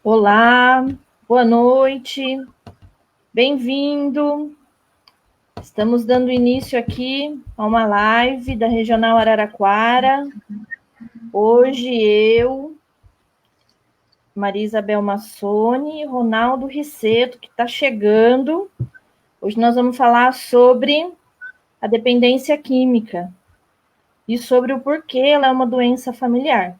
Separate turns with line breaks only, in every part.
Olá, boa noite, bem-vindo. Estamos dando início aqui a uma live da Regional Araraquara. Hoje eu, Maria Isabel Massoni e Ronaldo Risseto, que está chegando. Hoje nós vamos falar sobre a dependência química e sobre o porquê ela é uma doença familiar.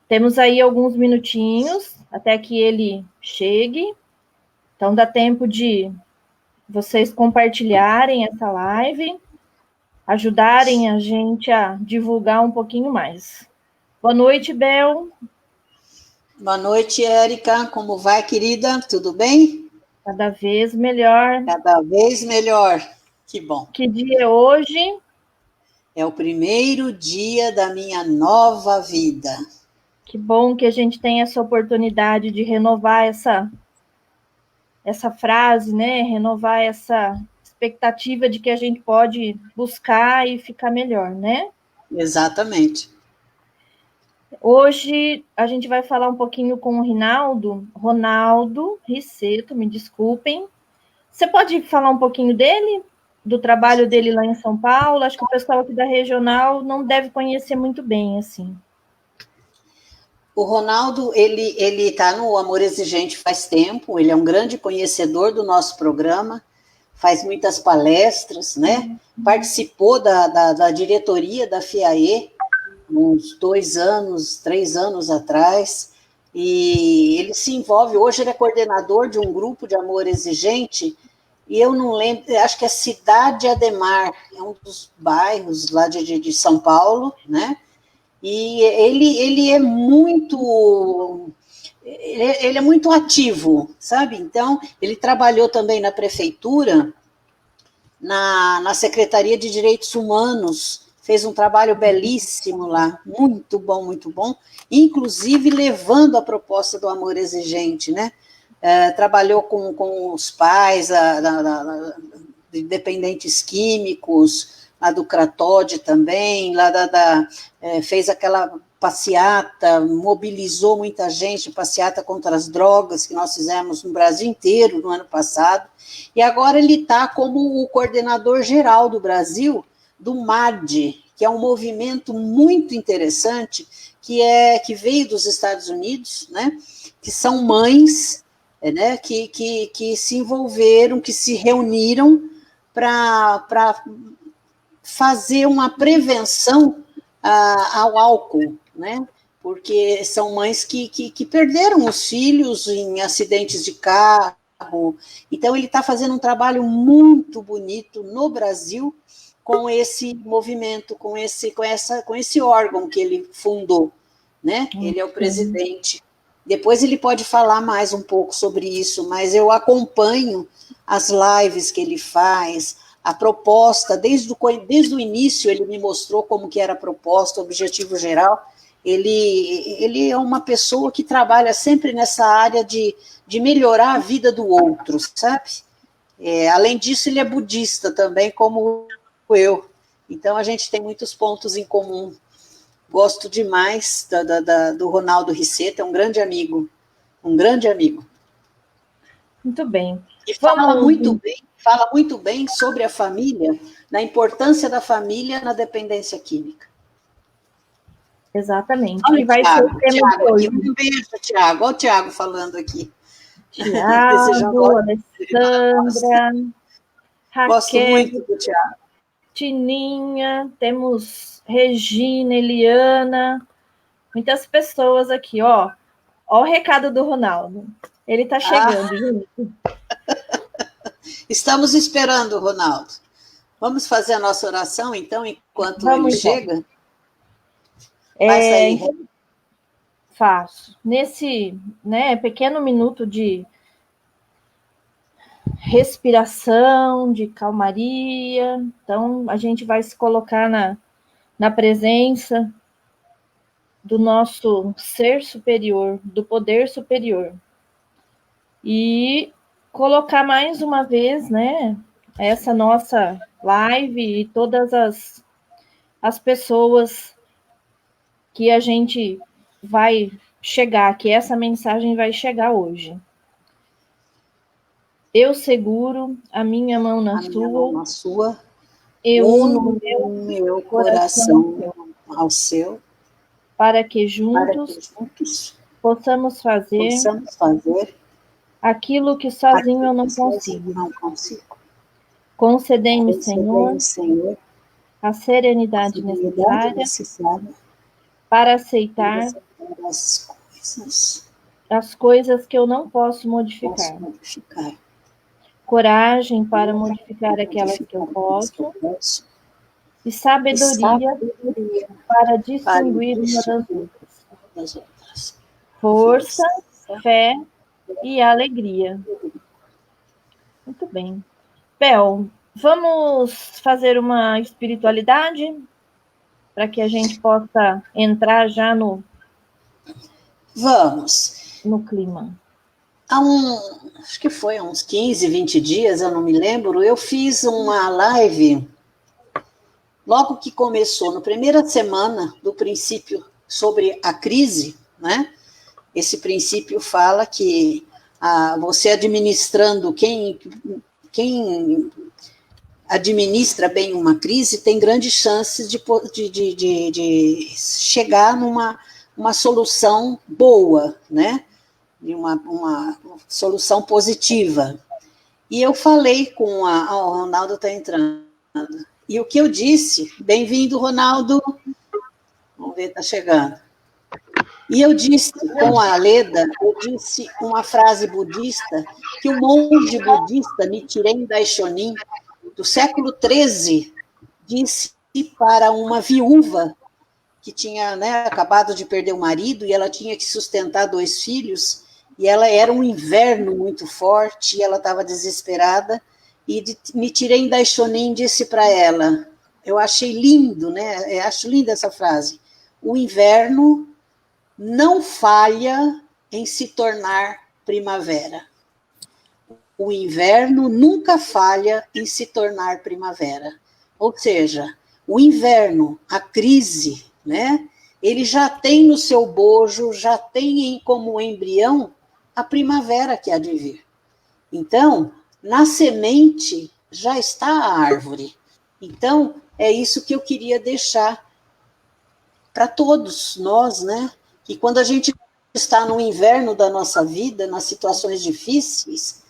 Temos aí alguns minutinhos até que ele chegue, então dá tempo de vocês compartilharem essa live, ajudarem a gente a divulgar um pouquinho mais. Boa noite, Bel.
Boa noite, Érica. Como vai, querida? Tudo bem?
Cada vez melhor.
Cada vez melhor. Que bom.
Que dia é hoje?
É o primeiro dia da minha nova vida.
Que bom que a gente tem essa oportunidade de renovar essa frase, né? Renovar essa expectativa de que a gente pode buscar e ficar melhor, né?
Exatamente.
Hoje a gente vai falar um pouquinho com o Ronaldo Risseto, me desculpem. Você pode falar um pouquinho dele, do trabalho dele lá em São Paulo? Acho que o pessoal aqui da regional não deve conhecer muito bem, assim.
O Ronaldo, ele está no Amor Exigente faz tempo, ele é um grande conhecedor do nosso programa, faz muitas palestras, né? Participou da diretoria da FIAE, uns 2 anos, 3 anos atrás, e ele se envolve, hoje ele é coordenador de um grupo de Amor Exigente, e eu não lembro, acho que é Cidade Ademar, é um dos bairros lá de São Paulo, né? E ele é muito ele é muito ativo, sabe? Então, ele trabalhou também na prefeitura, na Secretaria de Direitos Humanos, fez um trabalho belíssimo lá, muito bom, inclusive levando a proposta do amor exigente, né? Trabalhou com os pais de dependentes químicos, lá do Cratode também, lá fez aquela passeata, mobilizou muita gente, passeata contra as drogas, que nós fizemos no Brasil inteiro no ano passado, e agora ele está como o coordenador geral do Brasil, do MAD, que é um movimento muito interessante, que veio dos Estados Unidos, né, que são mães, né, que se envolveram, que se reuniram para fazer uma prevenção ao álcool, né? Porque são mães que perderam os filhos em acidentes de carro. Então, ele está fazendo um trabalho muito bonito no Brasil com esse movimento, com esse órgão que ele fundou, né? Ele é o presidente. Depois ele pode falar mais um pouco sobre isso, mas eu acompanho as lives que ele faz, a proposta, desde o início ele me mostrou como que era a proposta, o objetivo geral. Ele é uma pessoa que trabalha sempre nessa área de melhorar a vida do outro, sabe? Além disso, ele é budista também, como eu. Então, a gente tem muitos pontos em comum. Gosto demais do Ronaldo Risseto, é um grande amigo. Um grande amigo.
Muito bem.
E fala muito bem sobre a família, na importância da família na dependência química.
Exatamente.
Olha
E vai ser o tema de hoje.
Aqui. Um beijo, Tiago. Olha o Tiago falando aqui.
Tiago, Alessandra, Raquel,
gosto muito do Tiago.
Tininha, temos Regina, Eliana, muitas pessoas aqui, ó. Ó o recado do Ronaldo. Ele está chegando, gente.
Estamos esperando, Ronaldo. Vamos fazer a nossa oração, então, enquanto ele chega? Faz aí.
Faço. Nesse pequeno minuto de respiração, de calmaria, então a gente vai se colocar na presença do nosso ser superior, do poder superior. E colocar mais uma vez, né, essa nossa live e todas as pessoas que a gente vai chegar, que essa mensagem vai chegar hoje. Eu seguro a minha mão na
sua,
eu uno
o meu
coração
coração ao seu,
para que juntos possamos fazer aquilo que sozinho eu não consigo. Concedei-me, Senhor, a serenidade necessária para aceitar as coisas que eu não posso modificar. Coragem para modificar aquelas que eu posso e sabedoria para distinguir uma das outras. Força, fé e alegria. Muito bem. Bel, vamos fazer uma espiritualidade para que a gente possa entrar já no clima.
Acho que foi há uns 15, 20 dias, eu não me lembro, eu fiz uma live, logo que começou, na primeira semana do princípio sobre a crise, né? Esse princípio fala que você administrando, quem administra bem uma crise tem grandes chances de chegar numa solução boa, né? De uma solução positiva. E eu falei com o Ronaldo está entrando. E o que eu disse, bem-vindo, Ronaldo. Vamos ver, está chegando. E eu disse com a Leda, eu disse uma frase budista, que o monge budista Nichiren Daishonin, do século XIII, disse para uma viúva que tinha, né, acabado de perder o marido e ela tinha que sustentar 2 filhos, e ela era um inverno muito forte, e ela estava desesperada, e Nichiren Daishonin disse para ela, eu achei lindo, né, eu acho linda essa frase, o inverno não falha em se tornar primavera. O inverno nunca falha em se tornar primavera. Ou seja, o inverno, a crise, né? Ele já tem no seu bojo, já tem como embrião a primavera que há de vir. Então, na semente já está a árvore. Então, é isso que eu queria deixar para todos nós, né? Que quando a gente está no inverno da nossa vida, nas situações difíceis,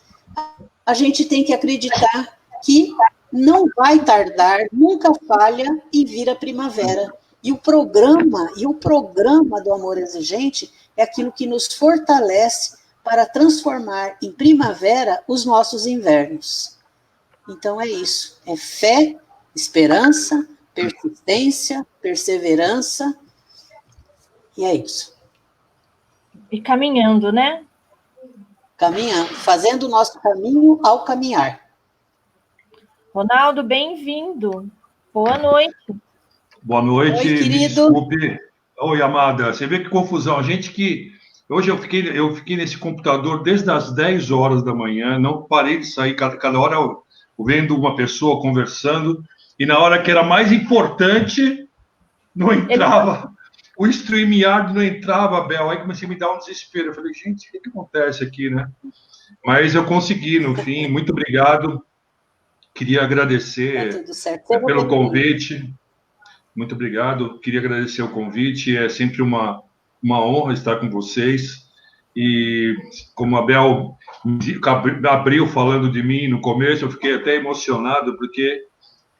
a gente tem que acreditar que não vai tardar, nunca falha e vira primavera. E o programa do Amor Exigente é aquilo que nos fortalece para transformar em primavera os nossos invernos. Então é isso, é fé, esperança, persistência, perseverança, e é isso.
E caminhando, né?
Caminhando, fazendo o nosso caminho ao caminhar.
Ronaldo, bem-vindo. Boa noite.
Boa noite,
Oi, querido.
Me desculpe. Oi, amada, você vê que confusão. Hoje eu fiquei nesse computador desde as 10 horas da manhã, não parei de sair, cada hora eu vendo uma pessoa conversando, e na hora que era mais importante, não entrava. O StreamYard não entrava, Bel. Aí comecei a me dar um desespero. Eu falei, gente, o que acontece aqui, né? Mas eu consegui, no fim. Muito obrigado. Queria agradecer pelo convite. Muito obrigado. Queria agradecer o convite. É sempre uma honra estar com vocês. E como a Bel abriu falando de mim no começo, eu fiquei até emocionado, porque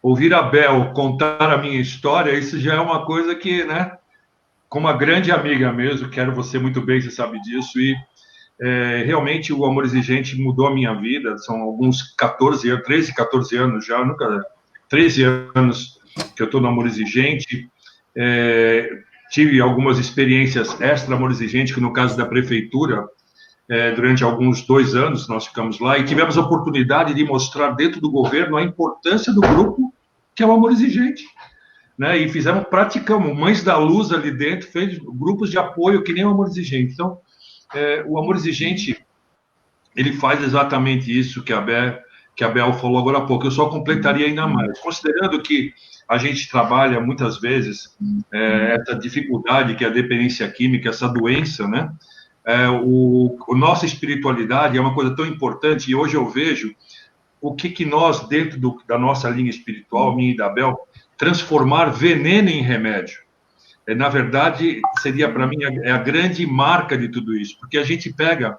ouvir a Bel contar a minha história, isso já é uma coisa que, né? Como uma grande amiga mesmo, quero você muito bem, você sabe disso, e realmente o Amor Exigente mudou a minha vida, são alguns 13, 14 anos já, 13 anos que eu estou no Amor Exigente, tive algumas experiências extra Amor Exigente, que no caso da prefeitura, durante alguns 2 anos nós ficamos lá, e tivemos a oportunidade de mostrar dentro do governo a importância do grupo que é o Amor Exigente. Né, e praticamos, Mães da Luz ali dentro, fez grupos de apoio que nem o Amor Exigente. Então, o Amor Exigente, ele faz exatamente isso que a Bel falou agora há pouco. Eu só completaria ainda mais. Considerando que a gente trabalha muitas vezes essa dificuldade que é a dependência química, essa doença, né? Nossa espiritualidade é uma coisa tão importante, e hoje eu vejo o que nós, dentro da nossa linha espiritual, minha e da Bel, transformar veneno em remédio. Na verdade, seria para mim a grande marca de tudo isso, porque a gente pega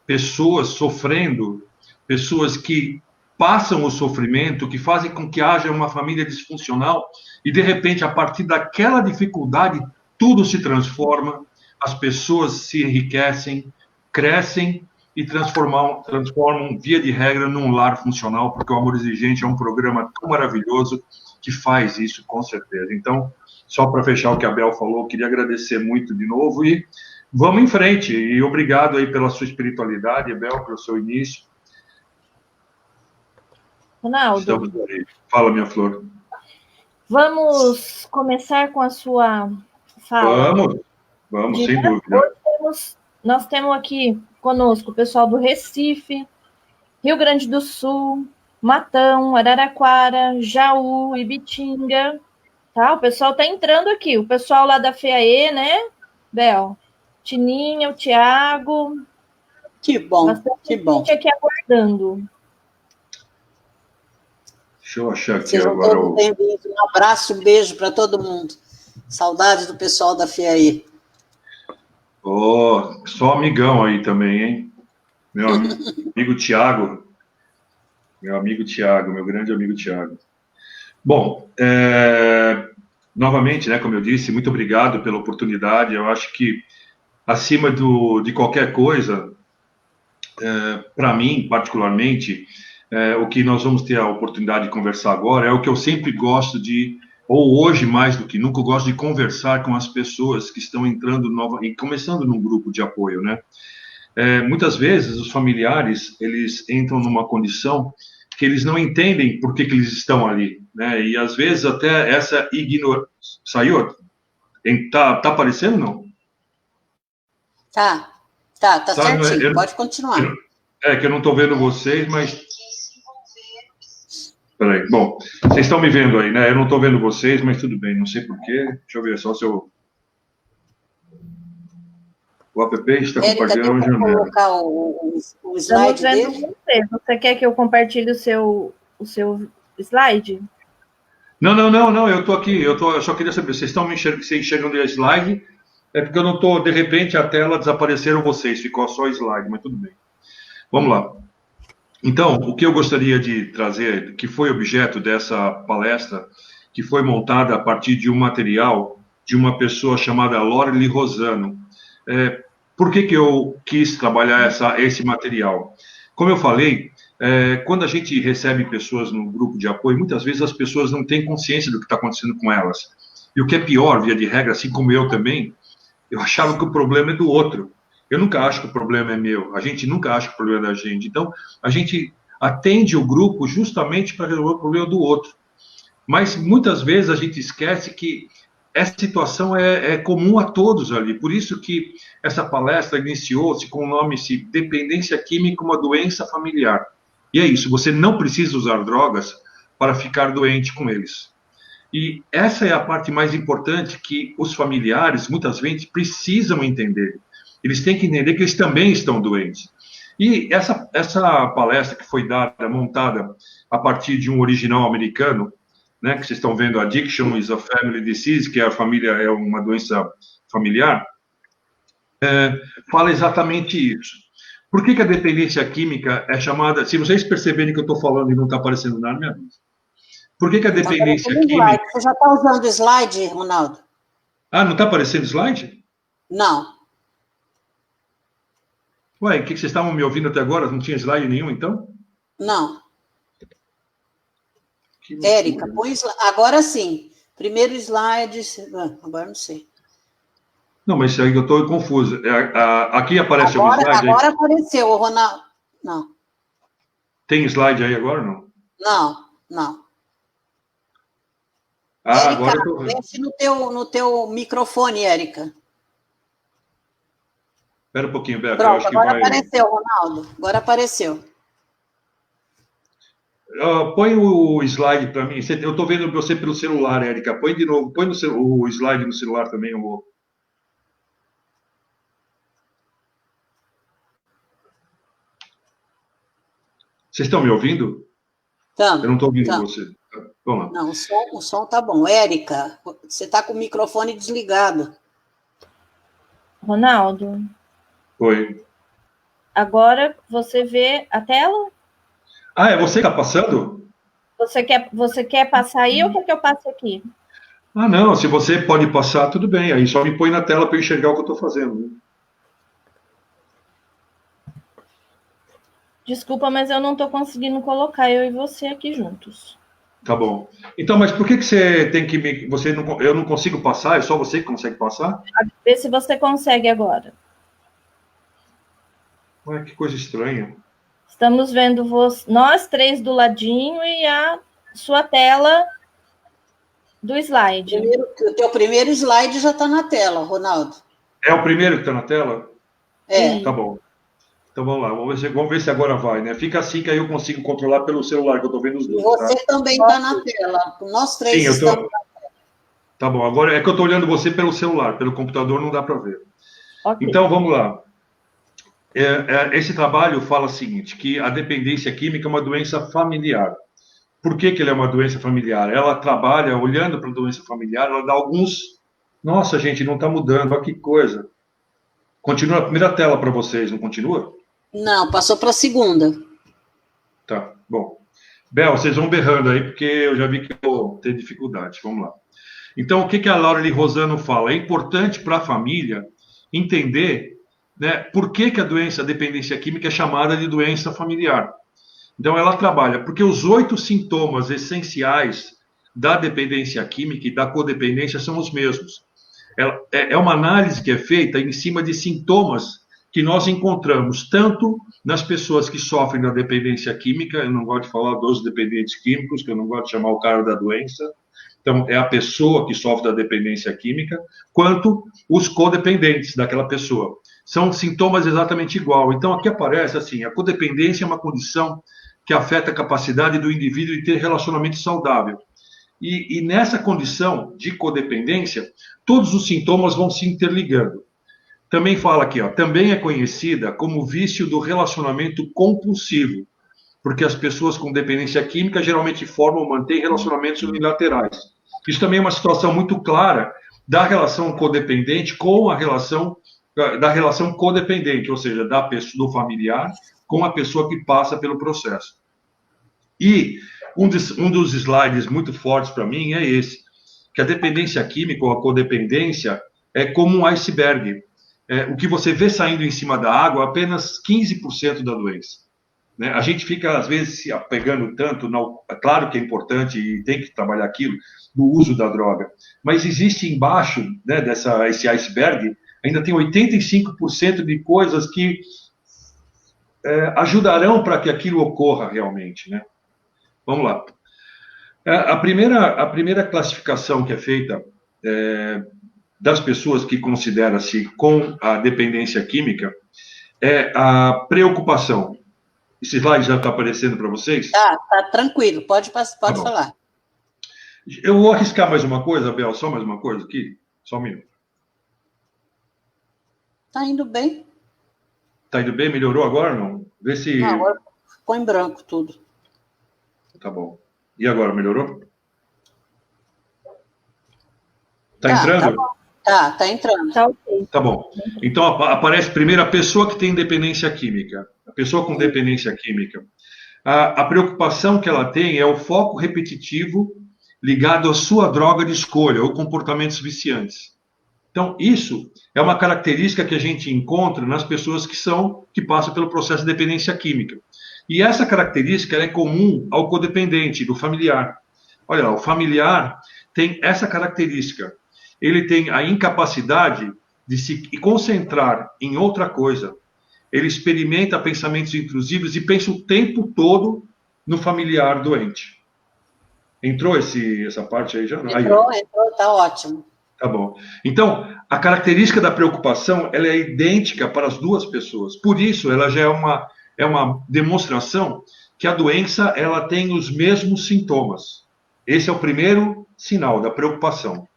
pessoas sofrendo, pessoas que passam o sofrimento, que fazem com que haja uma família disfuncional, e de repente, a partir daquela dificuldade, tudo se transforma, as pessoas se enriquecem, crescem e transformam, via de regra, num lar funcional, porque o Amor Exigente é um programa tão maravilhoso que faz isso, com certeza. Então, só para fechar o que a Bel falou, queria agradecer muito de novo e vamos em frente. E obrigado aí pela sua espiritualidade, Bel, pelo seu início.
Ronaldo.
Estamos aí. Fala, minha flor.
Vamos começar com a sua fala.
Vamos, sem dúvida.
Nós temos aqui conosco o pessoal do Recife, Rio Grande do Sul, Matão, Araraquara, Jaú, Ibitinga. Tá? O pessoal está entrando aqui. O pessoal lá da FEAE, né, Bel? Tininha, o Tiago.
Que bom,
que bom. Gente aqui aguardando.
Deixa eu achar aqui
Sejam
agora.
Todos bem-vindos. Um abraço, um beijo para todo mundo. Saudades do pessoal da FEAE.
Só amigão aí também, hein? Meu amigo Tiago. Meu grande amigo Tiago. Bom, novamente, né, como eu disse, muito obrigado pela oportunidade. Eu acho que, acima de qualquer coisa, para mim, particularmente, o que nós vamos ter a oportunidade de conversar agora é o que eu sempre gosto de, ou hoje mais do que nunca, eu gosto de conversar com as pessoas que estão entrando e começando num grupo de apoio, né? Muitas vezes os familiares, eles entram numa condição que eles não entendem por que eles estão ali, né? E às vezes até essa ignorância... Saiu? Tá aparecendo, não?
Tá certinho, pode continuar.
Que eu não estou vendo vocês, mas... Peraí, bom, vocês estão me vendo aí, né? Eu não estou vendo vocês, mas tudo bem, não sei porquê. Deixa eu ver só se eu... O app está compartilhando a janela.
Colocar o slide dele?
Você quer que eu compartilhe o seu slide?
Não, eu estou aqui. Eu só queria saber, vocês estão me enxergando o slide? É porque eu não estou, de repente, a tela desapareceram vocês, ficou só o slide, mas tudo bem. Vamos lá. Então, o que eu gostaria de trazer, que foi objeto dessa palestra, que foi montada a partir de um material de uma pessoa chamada Lorely Rosano. Por que eu quis trabalhar esse material? Como eu falei, quando a gente recebe pessoas no grupo de apoio, muitas vezes as pessoas não têm consciência do que está acontecendo com elas. E o que é pior, via de regra, assim como eu também, eu achava que o problema é do outro. Eu nunca acho que o problema é meu. A gente nunca acha que o problema é da gente. Então, a gente atende o grupo justamente para resolver o problema do outro. Mas, muitas vezes, a gente esquece que essa situação é comum a todos ali. Por isso que essa palestra iniciou-se com o nome Dependência Química, uma doença familiar. E é isso, você não precisa usar drogas para ficar doente com eles. E essa é a parte mais importante que os familiares, muitas vezes, precisam entender. Eles têm que entender que eles também estão doentes. E essa palestra que foi montada a partir de um original americano, né, que vocês estão vendo, Addiction is a Family Disease, que é uma doença familiar, fala exatamente isso. Por que a dependência química é chamada... Se vocês perceberem que eu estou falando e não está aparecendo nada, me avisa. Por que a dependência química...
Você já está usando o slide, Ronaldo?
Não está aparecendo slide?
Não.
Ué, o que vocês estavam me ouvindo até agora? Não tinha slide nenhum, então?
Não. Érica, põe agora sim. Primeiro slide... Agora não sei.
Não, mas isso aí eu estou confuso. Aqui aparece algum slide aí?
Agora apareceu, o Ronaldo. Não.
Tem slide aí agora ou não?
Não.
Érica,
agora eu tô... mexe no teu microfone, Érica.
Espera um pouquinho, Beca.
Pronto, agora apareceu, Ronaldo. Agora apareceu.
Põe o slide para mim. Eu estou vendo você pelo celular, Érica. Põe de novo. Põe o slide no celular também, amor. Vocês estão me ouvindo?
Tamo,
Eu não estou ouvindo
tamo.
você. Vamos lá.
Não, o som tá bom. Érica, você está com o microfone desligado.
Ronaldo.
Oi.
Agora você vê a tela?
Ah, é você que está passando?
Você quer passar aí ou quer que eu passe aqui?
Ah, não. Se você pode passar, tudo bem. Aí só me põe na tela para eu enxergar o que eu estou fazendo. Né?
Desculpa, mas eu não estou conseguindo colocar eu e você aqui juntos.
Tá bom. Então, mas por que você tem que me... eu não consigo passar? É só você que consegue passar?
Vê se você consegue agora.
Ué, que coisa estranha.
Estamos vendo nós três do ladinho e a sua tela do slide.
O teu primeiro slide já está na tela, Ronaldo.
É o primeiro que está na tela?
É.
Tá bom. Então vamos lá, vamos ver se agora vai, né? Fica assim que aí eu consigo controlar pelo celular, que eu estou vendo os dois.
E você também está na tela. Nós três
Sim,
estamos na
tela. Tá bom, agora é que eu estou olhando você pelo celular, pelo computador não dá para ver.
Okay.
Então vamos lá. Esse trabalho fala o seguinte, que a dependência química é uma doença familiar. Por que ele é uma doença familiar? Ela trabalha, olhando para a doença familiar, ela dá alguns... Nossa, gente, não está mudando, olha que coisa. Continua a primeira tela para vocês, não continua?
Não, passou para a segunda.
Tá, bom. Bel, vocês vão berrando aí, porque eu já vi que eu vou ter dificuldade. Vamos lá. Então, o que a Laura Rosano fala? É importante para a família entender, né, por que a doença, a dependência química é chamada de doença familiar. Então, ela trabalha, porque os 8 sintomas essenciais da dependência química e da codependência são os mesmos. É uma análise que é feita em cima de sintomas que nós encontramos tanto nas pessoas que sofrem da dependência química, eu não gosto de falar dos dependentes químicos, que eu não gosto de chamar o cara da doença, então é a pessoa que sofre da dependência química, quanto os codependentes daquela pessoa. São sintomas exatamente igual. Então aqui aparece assim, a codependência é uma condição que afeta a capacidade do indivíduo de ter relacionamento saudável. E nessa condição de codependência, todos os sintomas vão se interligando. Também fala aqui, ó, também é conhecida como vício do relacionamento compulsivo, porque as pessoas com dependência química geralmente formam ou mantêm relacionamentos unilaterais. Isso também é uma situação muito clara da relação codependente com a relação da relação codependente, ou seja, da pessoa, do familiar com a pessoa que passa pelo processo. E um dos slides muito fortes para mim é esse, que a dependência química ou a codependência é como um iceberg. O que você vê saindo em cima da água é apenas 15% da doença. Né? A gente fica, às vezes, se apegando tanto, claro que é importante e tem que trabalhar aquilo, no uso da droga, mas existe embaixo, né, esse iceberg, ainda tem 85% de coisas que ajudarão para que aquilo ocorra realmente, né? Vamos lá. A primeira classificação que é feita das pessoas que considera-se com a dependência química é a preocupação. Esse slide já está aparecendo para vocês?
Tá tranquilo, pode falar.
Eu vou arriscar mais uma coisa, Bel, só mais uma coisa aqui, só um minuto.
Tá indo bem.
Tá indo bem? Melhorou agora ou não? Vê se...
Não, agora ficou em branco tudo.
Tá bom. E agora, melhorou? Tá entrando?
Tá entrando.
Tá ok.
Tá bom. Então, aparece primeiro a pessoa que tem dependência química. A pessoa com dependência química. A preocupação que ela tem é o foco repetitivo ligado à sua droga de escolha ou comportamentos viciantes. Então, isso é uma característica que a gente encontra nas pessoas que passam pelo processo de dependência química. E essa característica é comum ao codependente, do familiar. Olha lá, o familiar tem essa característica. Ele tem a incapacidade de se concentrar em outra coisa. Ele experimenta pensamentos intrusivos e pensa o tempo todo no familiar doente. Entrou essa parte aí já?
Entrou, tá ótimo.
Tá bom. Então, a característica da preocupação ela é idêntica para as duas pessoas. Por isso, ela já é uma demonstração que a doença ela tem os mesmos sintomas. Esse é o primeiro sinal da preocupação.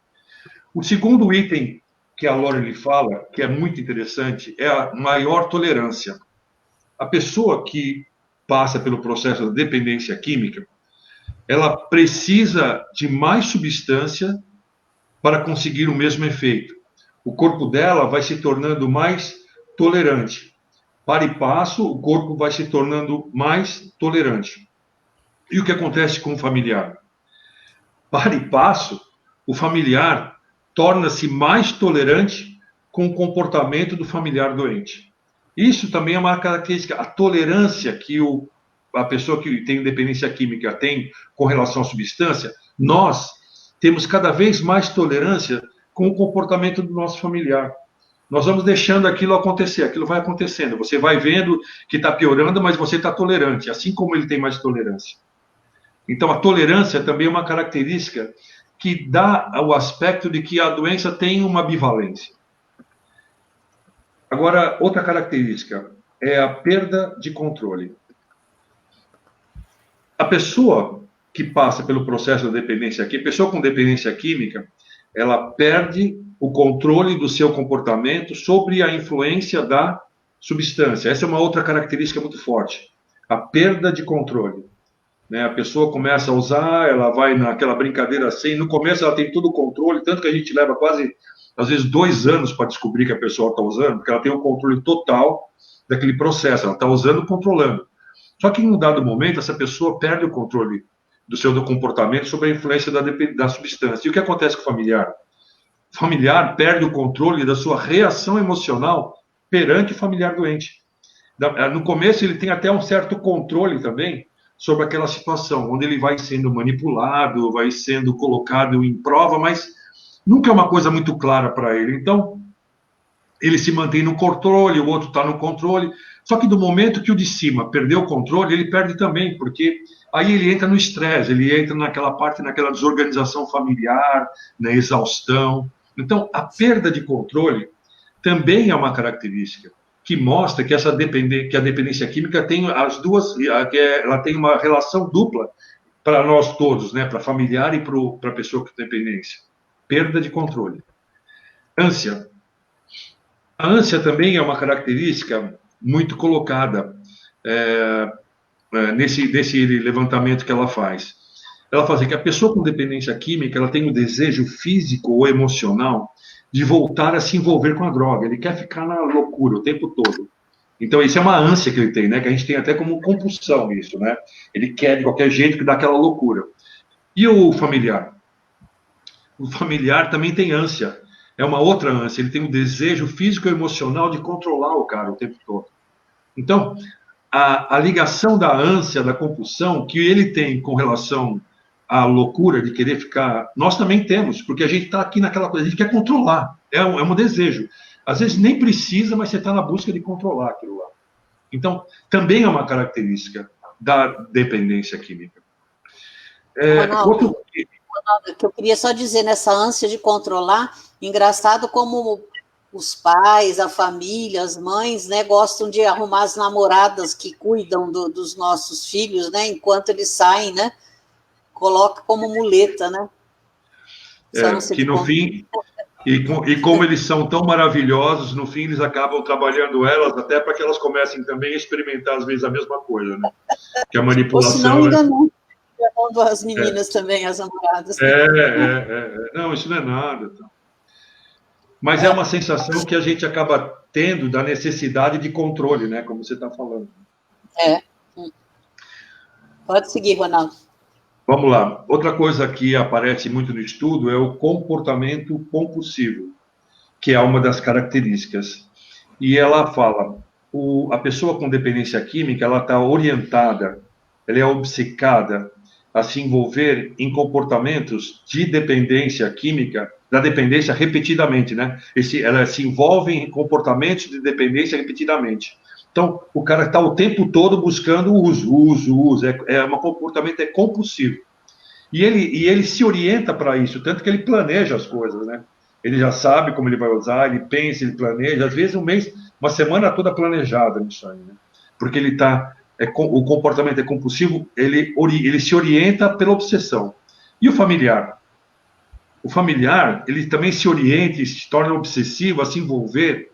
O segundo item que a Lore lhe fala, que é muito interessante, é a maior tolerância. A pessoa que passa pelo processo da dependência química, ela precisa de mais substância para conseguir o mesmo efeito. O corpo dela vai se tornando mais tolerante. Para e passo, o corpo vai se tornando mais tolerante. E o que acontece com o familiar? Para e passo, o familiar torna-se mais tolerante com o comportamento do familiar doente. Isso também é uma característica, a tolerância que a pessoa que tem dependência química tem com relação à substância, nós temos cada vez mais tolerância com o comportamento do nosso familiar. Nós vamos deixando aquilo acontecer, aquilo vai acontecendo. Você vai vendo que está piorando, mas você está tolerante, assim como ele tem mais tolerância. Então, a tolerância também é uma característica que dá o aspecto de que a doença tem uma bivalência. Agora, outra característica é a perda de controle. A pessoa que passa pelo processo da dependência química, a pessoa com dependência química, ela perde o controle do seu comportamento sobre a influência da substância. Essa é uma outra característica muito forte, a perda de controle. Né? A pessoa começa a usar, ela vai naquela brincadeira assim, no começo ela tem todo o controle, tanto que a gente leva quase, às vezes, 2 anos para descobrir que a pessoa está usando, porque ela tem o controle total daquele processo, ela está usando, controlando. Só que em um dado momento, essa pessoa perde o controle do seu comportamento sobre a influência da substância. E o que acontece com o familiar? O familiar perde o controle da sua reação emocional perante o familiar doente. No começo, ele tem até um certo controle também sobre aquela situação, onde ele vai sendo manipulado, vai sendo colocado em prova, mas nunca é uma coisa muito clara para ele. Então, ele se mantém no controle, o outro está no controle. Só que do momento que o de cima perdeu o controle, ele perde também, porque aí ele entra no estresse, ele entra naquela parte, naquela desorganização familiar, na exaustão. Então, a perda de controle também é uma característica que mostra que que a dependência química tem as duas, ela tem uma relação dupla para nós todos, né, para familiar e para a pessoa com dependência. Perda de controle. Ânsia. A ânsia também é uma característica muito colocada nesse levantamento que ela faz. Ela fala assim, que a pessoa com dependência química ela tem o desejo físico ou emocional de voltar a se envolver com a droga. Ele quer ficar na loucura o tempo todo. Então, isso é uma ânsia que ele tem, né? Que a gente tem até como compulsão isso, né? Ele quer de qualquer jeito que dá aquela loucura. E o familiar? O familiar também tem ânsia. É uma outra ânsia. Ele tem um desejo físico e emocional de controlar o cara o tempo todo. Então, a ligação da ânsia, da compulsão, que ele tem com relação à loucura de querer ficar, nós também temos, porque a gente está aqui naquela coisa, a gente quer controlar, é um desejo. Às vezes nem precisa, mas você está na busca de controlar aquilo lá. Então, também é uma característica da dependência química.
Ronaldo, que eu queria só dizer, nessa ânsia de controlar, engraçado como os pais, a família, as mães, né, gostam de arrumar as namoradas que cuidam dos nossos filhos, né, enquanto eles saem, né, coloca como muleta, né?
Que no fim, e como eles são tão maravilhosos, no fim eles acabam trabalhando elas até para que elas comecem também a experimentar às vezes a mesma coisa, né? Que a manipulação...
Ou senão enganando as meninas também, as namoradas.
Não, isso não é nada. Mas é uma sensação que a gente acaba tendo da necessidade de controle, né? Como você está falando.
Pode seguir, Ronaldo.
Vamos lá. Outra coisa que aparece muito no estudo é o comportamento compulsivo, que é uma das características. E ela fala, a pessoa com dependência química, ela está orientada, ela é obcecada a se envolver em comportamentos de dependência química, da dependência repetidamente, né? Ela se envolve em comportamentos de dependência repetidamente. Então, o cara está o tempo todo buscando o uso. Um comportamento compulsivo. E ele se orienta para isso, tanto que ele planeja as coisas, né? Ele já sabe como ele vai usar, ele pensa, ele planeja, às vezes um mês, uma semana toda planejada nisso aí, né? Porque ele está o comportamento é compulsivo, ele se orienta pela obsessão. E o familiar? O familiar, ele também se orienta e se torna obsessivo a se envolver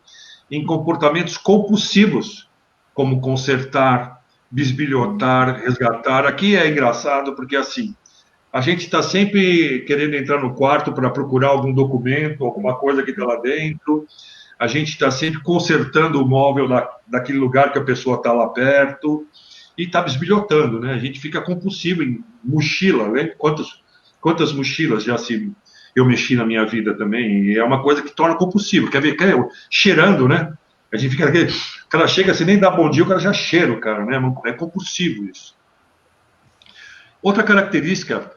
em comportamentos compulsivos, como consertar, bisbilhotar, resgatar. Aqui é engraçado porque, assim, a gente está sempre querendo entrar no quarto para procurar algum documento, alguma coisa que está lá dentro. A gente está sempre consertando o móvel daquele lugar que a pessoa está lá perto e está bisbilhotando, né? A gente fica compulsivo em mochila, né? Quantas mochilas eu mexi na minha vida também, e é uma coisa que torna compulsivo. Quer ver? Cheirando, né? A gente fica aquele... O cara chega, você nem dá bom dia, o cara já cheira o cara, né? É compulsivo isso. Outra característica,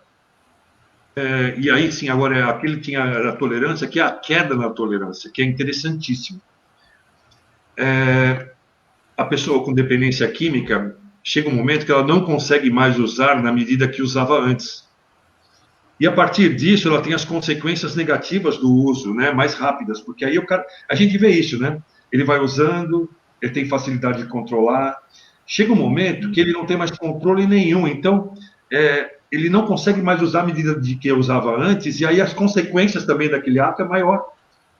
e aí sim, agora aquele tinha a tolerância, que é a queda na tolerância, que é interessantíssimo. A pessoa com dependência química, chega um momento que ela não consegue mais usar na medida que usava antes. E a partir disso, ela tem as consequências negativas do uso, né, mais rápidas, porque aí a gente vê isso, né? Ele vai usando, ele tem facilidade de controlar. Chega um momento que ele não tem mais controle nenhum, então ele não consegue mais usar a medida de que usava antes, e aí as consequências também daquele ato é maior,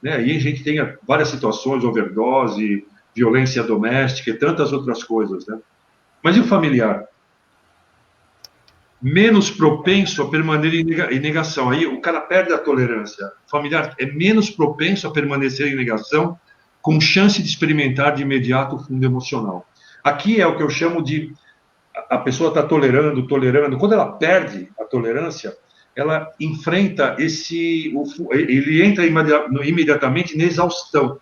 né? Aí a gente tem várias situações, overdose, violência doméstica e tantas outras coisas, né? Mas e o familiar? Menos propenso a permanecer em negação. Aí o cara perde a tolerância. O familiar é menos propenso a permanecer em negação, com chance de experimentar de imediato o fundo emocional. Aqui é o que eu chamo de... A pessoa está tolerando. Quando ela perde a tolerância, ela enfrenta ele entra imediatamente na exaustão.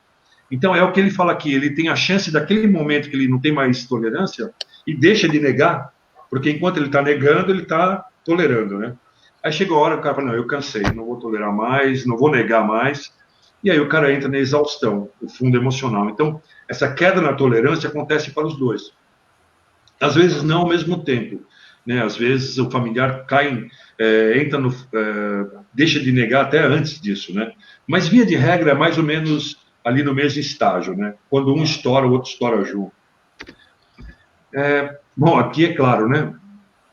Então, é o que ele fala aqui, ele tem a chance daquele momento que ele não tem mais tolerância e deixa de negar, porque enquanto ele está negando, ele está tolerando, né? Aí chega a hora que o cara fala, não, eu cansei, não vou tolerar mais, não vou negar mais, e aí o cara entra na exaustão, o fundo emocional. Então, essa queda na tolerância acontece para os dois. Às vezes não ao mesmo tempo, né? Às vezes o familiar deixa de negar até antes disso, né? Mas via de regra é mais ou menos ali no mesmo estágio, né? Quando um estoura, o outro estoura junto. Bom, aqui é claro, né?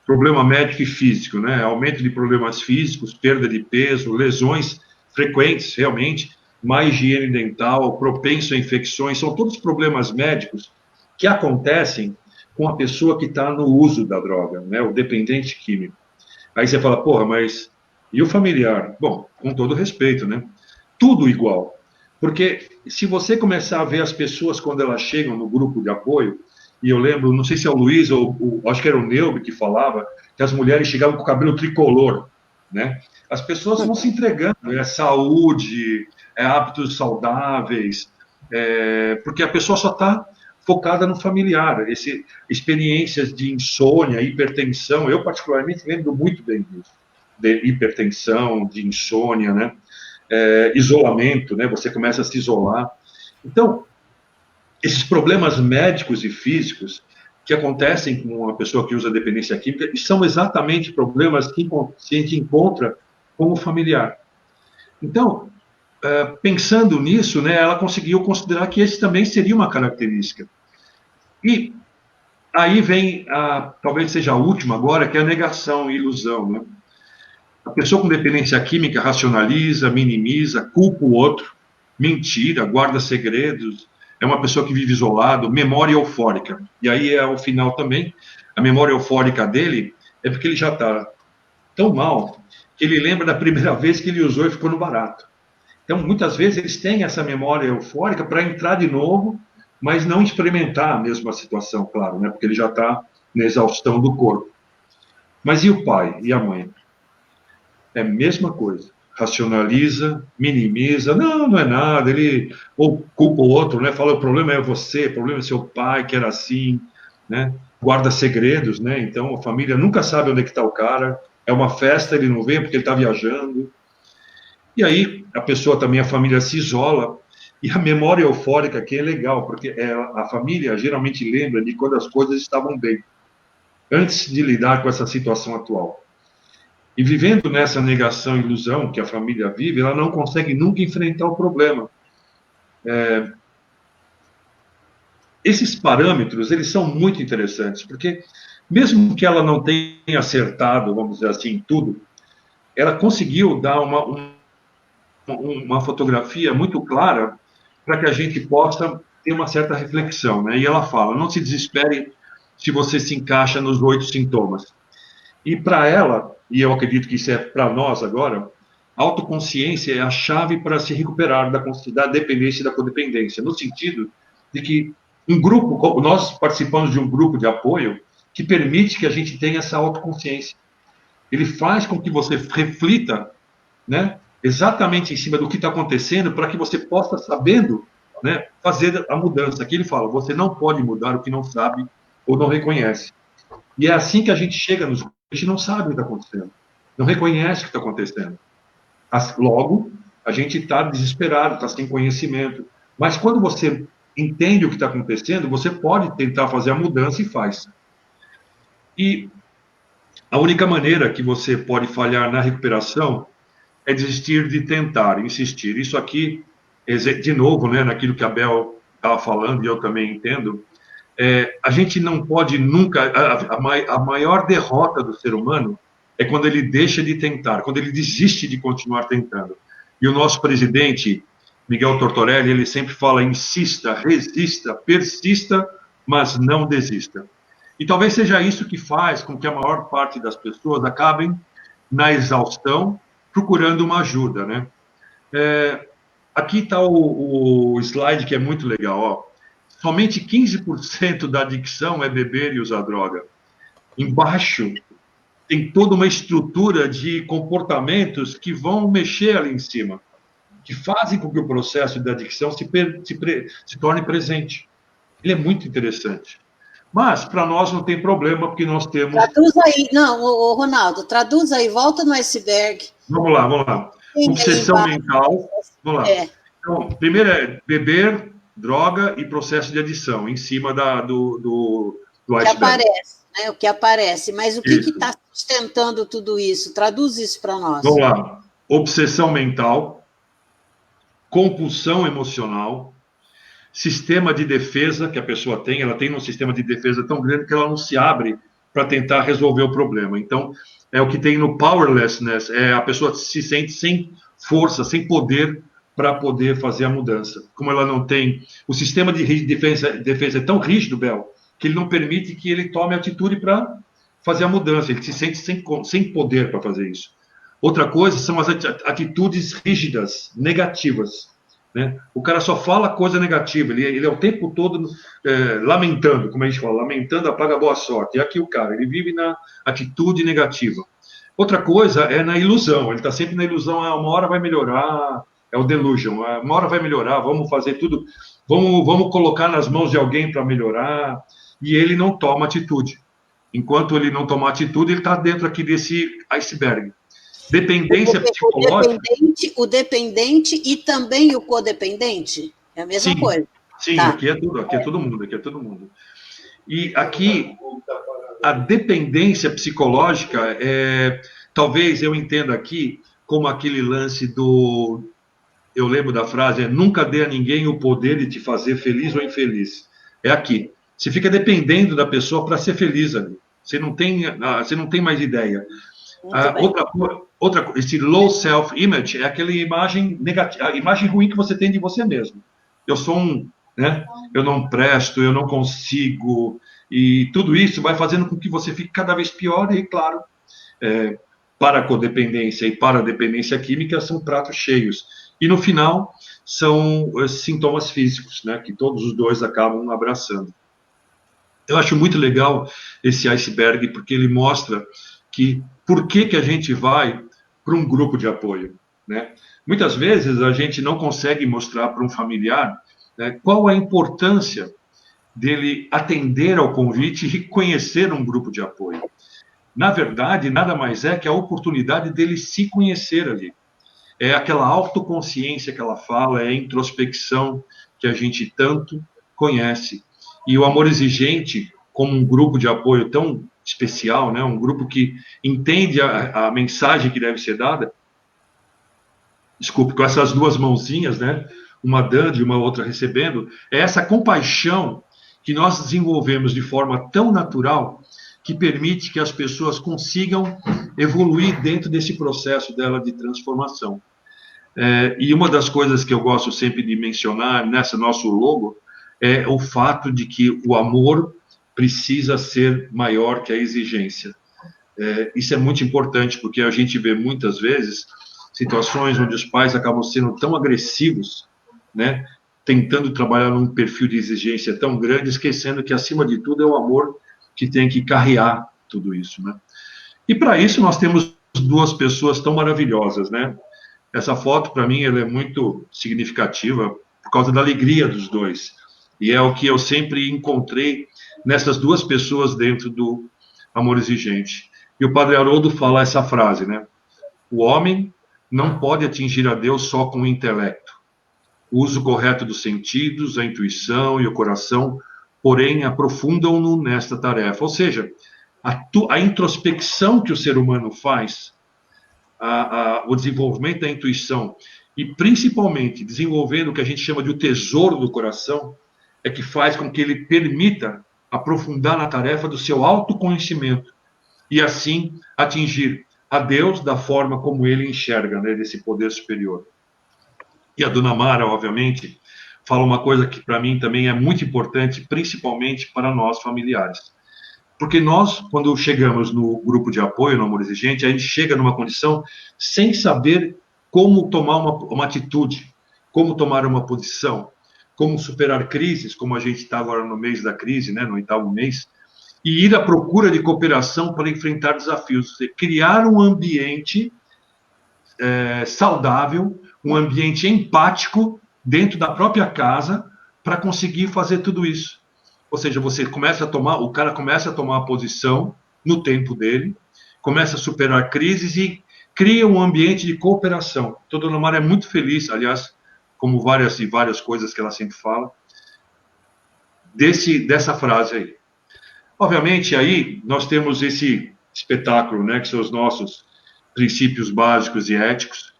Problema médico e físico, né? Aumento de problemas físicos, perda de peso, lesões frequentes, realmente, má higiene dental, propenso a infecções, são todos problemas médicos que acontecem com a pessoa que está no uso da droga, né? O dependente químico. Aí você fala, porra, mas e o familiar? Bom, com todo respeito, né? Tudo igual. Porque se você começar a ver as pessoas quando elas chegam no grupo de apoio, e eu lembro, não sei se é o Luiz ou acho que era o Neuber que falava, que as mulheres chegavam com o cabelo tricolor, né? As pessoas vão se entregando, é saúde, é hábitos saudáveis, porque a pessoa só está focada no familiar, experiências de insônia, hipertensão, eu particularmente lembro muito bem disso, de hipertensão, de insônia, né? Isolamento, né? Você começa a se isolar. Então, esses problemas médicos e físicos que acontecem com uma pessoa que usa dependência química são exatamente problemas que a gente encontra com o familiar. Então, pensando nisso, né, ela conseguiu considerar que esse também seria uma característica. E aí vem, talvez seja a última agora, que é a negação e ilusão, né? A pessoa com dependência química racionaliza, minimiza, culpa o outro, mentira, guarda segredos, é uma pessoa que vive isolado, memória eufórica. E aí é o final também, a memória eufórica dele é porque ele já está tão mal que ele lembra da primeira vez que ele usou e ficou no barato. Então, muitas vezes eles têm essa memória eufórica para entrar de novo, mas não experimentar a mesma situação, claro, né? Porque ele já está na exaustão do corpo. Mas e o pai e a mãe? É a mesma coisa. Racionaliza, minimiza, não é nada, ele ou culpa o outro, né? Fala, o problema é você, o problema é seu pai, que era assim, né? Guarda segredos, né? Então a família nunca sabe onde é que está o cara, é uma festa, ele não vem porque ele está viajando. E aí a pessoa também, a família se isola, e a memória eufórica aqui é legal, porque a família geralmente lembra de quando as coisas estavam bem, antes de lidar com essa situação atual. E vivendo nessa negação e ilusão que a família vive, ela não consegue nunca enfrentar o problema. esses parâmetros, eles são muito interessantes, porque mesmo que ela não tenha acertado, vamos dizer assim, em tudo, ela conseguiu dar uma fotografia muito clara para que a gente possa ter uma certa reflexão, né? E ela fala, não se desespere se você se encaixa nos 8 sintomas. E para ela, e eu acredito que isso é para nós agora, a autoconsciência é a chave para se recuperar da dependência e da codependência, no sentido de que um grupo, nós participamos de um grupo de apoio que permite que a gente tenha essa autoconsciência. Ele faz com que você reflita, né, exatamente em cima do que está acontecendo, para que você possa, sabendo, né, fazer a mudança. Aqui ele fala, você não pode mudar o que não sabe ou não reconhece. E é assim que a gente chega nos... A gente não sabe o que está acontecendo, não reconhece o que está acontecendo. Logo, a gente está desesperado, está sem conhecimento. Mas quando você entende o que está acontecendo, você pode tentar fazer a mudança e faz. E a única maneira que você pode falhar na recuperação é desistir de tentar, insistir. Isso aqui, de novo, né, naquilo que a Bel estava falando, e eu também entendo, a gente não pode nunca... A maior derrota do ser humano é quando ele deixa de tentar, quando ele desiste de continuar tentando. E o nosso presidente, Miguel Tortorelli, ele sempre fala, insista, resista, persista, mas não desista. E talvez seja isso que faz com que a maior parte das pessoas acabem na exaustão, procurando uma ajuda, né? Aqui está o slide que é muito legal, ó. Somente 15% da adicção é beber e usar droga. Embaixo tem toda uma estrutura de comportamentos que vão mexer ali em cima, que fazem com que o processo de adicção se torne presente. Ele é muito interessante. Mas, para nós, não tem problema, porque nós temos...
Traduz aí, não, Ronaldo, traduz aí, volta no iceberg.
Vamos lá. Obsessão mental. Vamos lá. Então, primeiro é beber, droga e processo de adição, em cima do iceberg.
Que aparece, né? O que aparece. Mas o que está sustentando tudo isso? Traduz isso para nós.
Vamos lá. Obsessão mental, compulsão emocional, sistema de defesa que a pessoa tem, ela tem um sistema de defesa tão grande que ela não se abre para tentar resolver o problema. Então, é o que tem no powerlessness, a pessoa se sente sem força, sem poder para poder fazer a mudança. Como ela não tem... O sistema de defesa é tão rígido, Bel, que ele não permite que ele tome atitude para fazer a mudança. Ele se sente sem poder para fazer isso. Outra coisa são as atitudes rígidas, negativas, né? O cara só fala coisa negativa, ele é o tempo todo lamentando, como a gente fala, lamentando apaga boa sorte. E aqui o cara, ele vive na atitude negativa. Outra coisa é na ilusão, ele está sempre na ilusão, uma hora vai melhorar, é o delusion, uma hora vai melhorar, vamos fazer tudo, vamos colocar nas mãos de alguém para melhorar, e ele não toma atitude. Enquanto ele não tomar atitude, ele está dentro aqui desse iceberg. Dependência psicológica...
O dependente e também o codependente? É a mesma coisa.
Sim, tá. Aqui é todo mundo. E aqui, a dependência psicológica, talvez eu entenda aqui como aquele lance do... Eu lembro da frase, nunca dê a ninguém o poder de te fazer feliz ou infeliz. É aqui. Você fica dependendo da pessoa para ser feliz ali. Você não tem mais ideia. Esse low self-image é aquela imagem negativa, a imagem ruim que você tem de você mesmo. Eu sou né? Eu não presto, eu não consigo, e tudo isso vai fazendo com que você fique cada vez pior, e claro, para a codependência e para a dependência química são pratos cheios. E no final são sintomas físicos, né? Que todos os dois acabam abraçando. Eu acho muito legal esse iceberg, porque ele mostra por que a gente vai para um grupo de apoio, né? Muitas vezes a gente não consegue mostrar para um familiar, né, qual a importância dele atender ao convite e conhecer um grupo de apoio. Na verdade, nada mais é que a oportunidade dele se conhecer ali. É aquela autoconsciência que ela fala, é a introspecção que a gente tanto conhece. E o Amor Exigente, como um grupo de apoio tão especial, né? Um grupo que entende a mensagem que deve ser dada, desculpe, com essas duas mãozinhas, né? Uma dando e uma outra recebendo, é essa compaixão que nós desenvolvemos de forma tão natural que permite que as pessoas consigam evoluir dentro desse processo dela de transformação. E uma das coisas que eu gosto sempre de mencionar nessa nosso logo é o fato de que o amor precisa ser maior que a exigência. Isso é muito importante, porque a gente vê muitas vezes situações onde os pais acabam sendo tão agressivos, né, tentando trabalhar num perfil de exigência tão grande, esquecendo que, acima de tudo, é o amor que tem que carrear tudo isso, né? E, para isso, nós temos duas pessoas tão maravilhosas, né? Essa foto, para mim, ela é muito significativa por causa da alegria dos dois. E é o que eu sempre encontrei nessas duas pessoas dentro do Amor Exigente. E o Padre Haroldo fala essa frase, né? O homem não pode atingir a Deus só com o intelecto. O uso correto dos sentidos, a intuição e o coração, porém, aprofundam-no nesta tarefa. Ou seja, a introspecção que o ser humano faz, o desenvolvimento da intuição e, principalmente, desenvolvendo o que a gente chama de o tesouro do coração, é que faz com que ele permita aprofundar na tarefa do seu autoconhecimento e, assim, atingir a Deus da forma como ele enxerga, né, desse poder superior. E a Dona Mara, obviamente, fala uma coisa que para mim também é muito importante, principalmente para nós familiares. Porque nós, quando chegamos no grupo de apoio, no Amor Exigente, a gente chega numa condição sem saber como tomar uma atitude, como tomar uma posição, como superar crises, como a gente está agora no mês da crise, né, no 8º mês, e ir à procura de cooperação para enfrentar desafios. Criar um ambiente saudável, um ambiente empático dentro da própria casa para conseguir fazer tudo isso. Ou seja, o cara começa a tomar a posição no tempo dele, começa a superar crises e cria um ambiente de cooperação. Então, Dona Mara é muito feliz, aliás, como várias coisas que ela sempre fala, dessa frase aí. Obviamente, aí nós temos esse espetáculo, né, que são os nossos princípios básicos e éticos,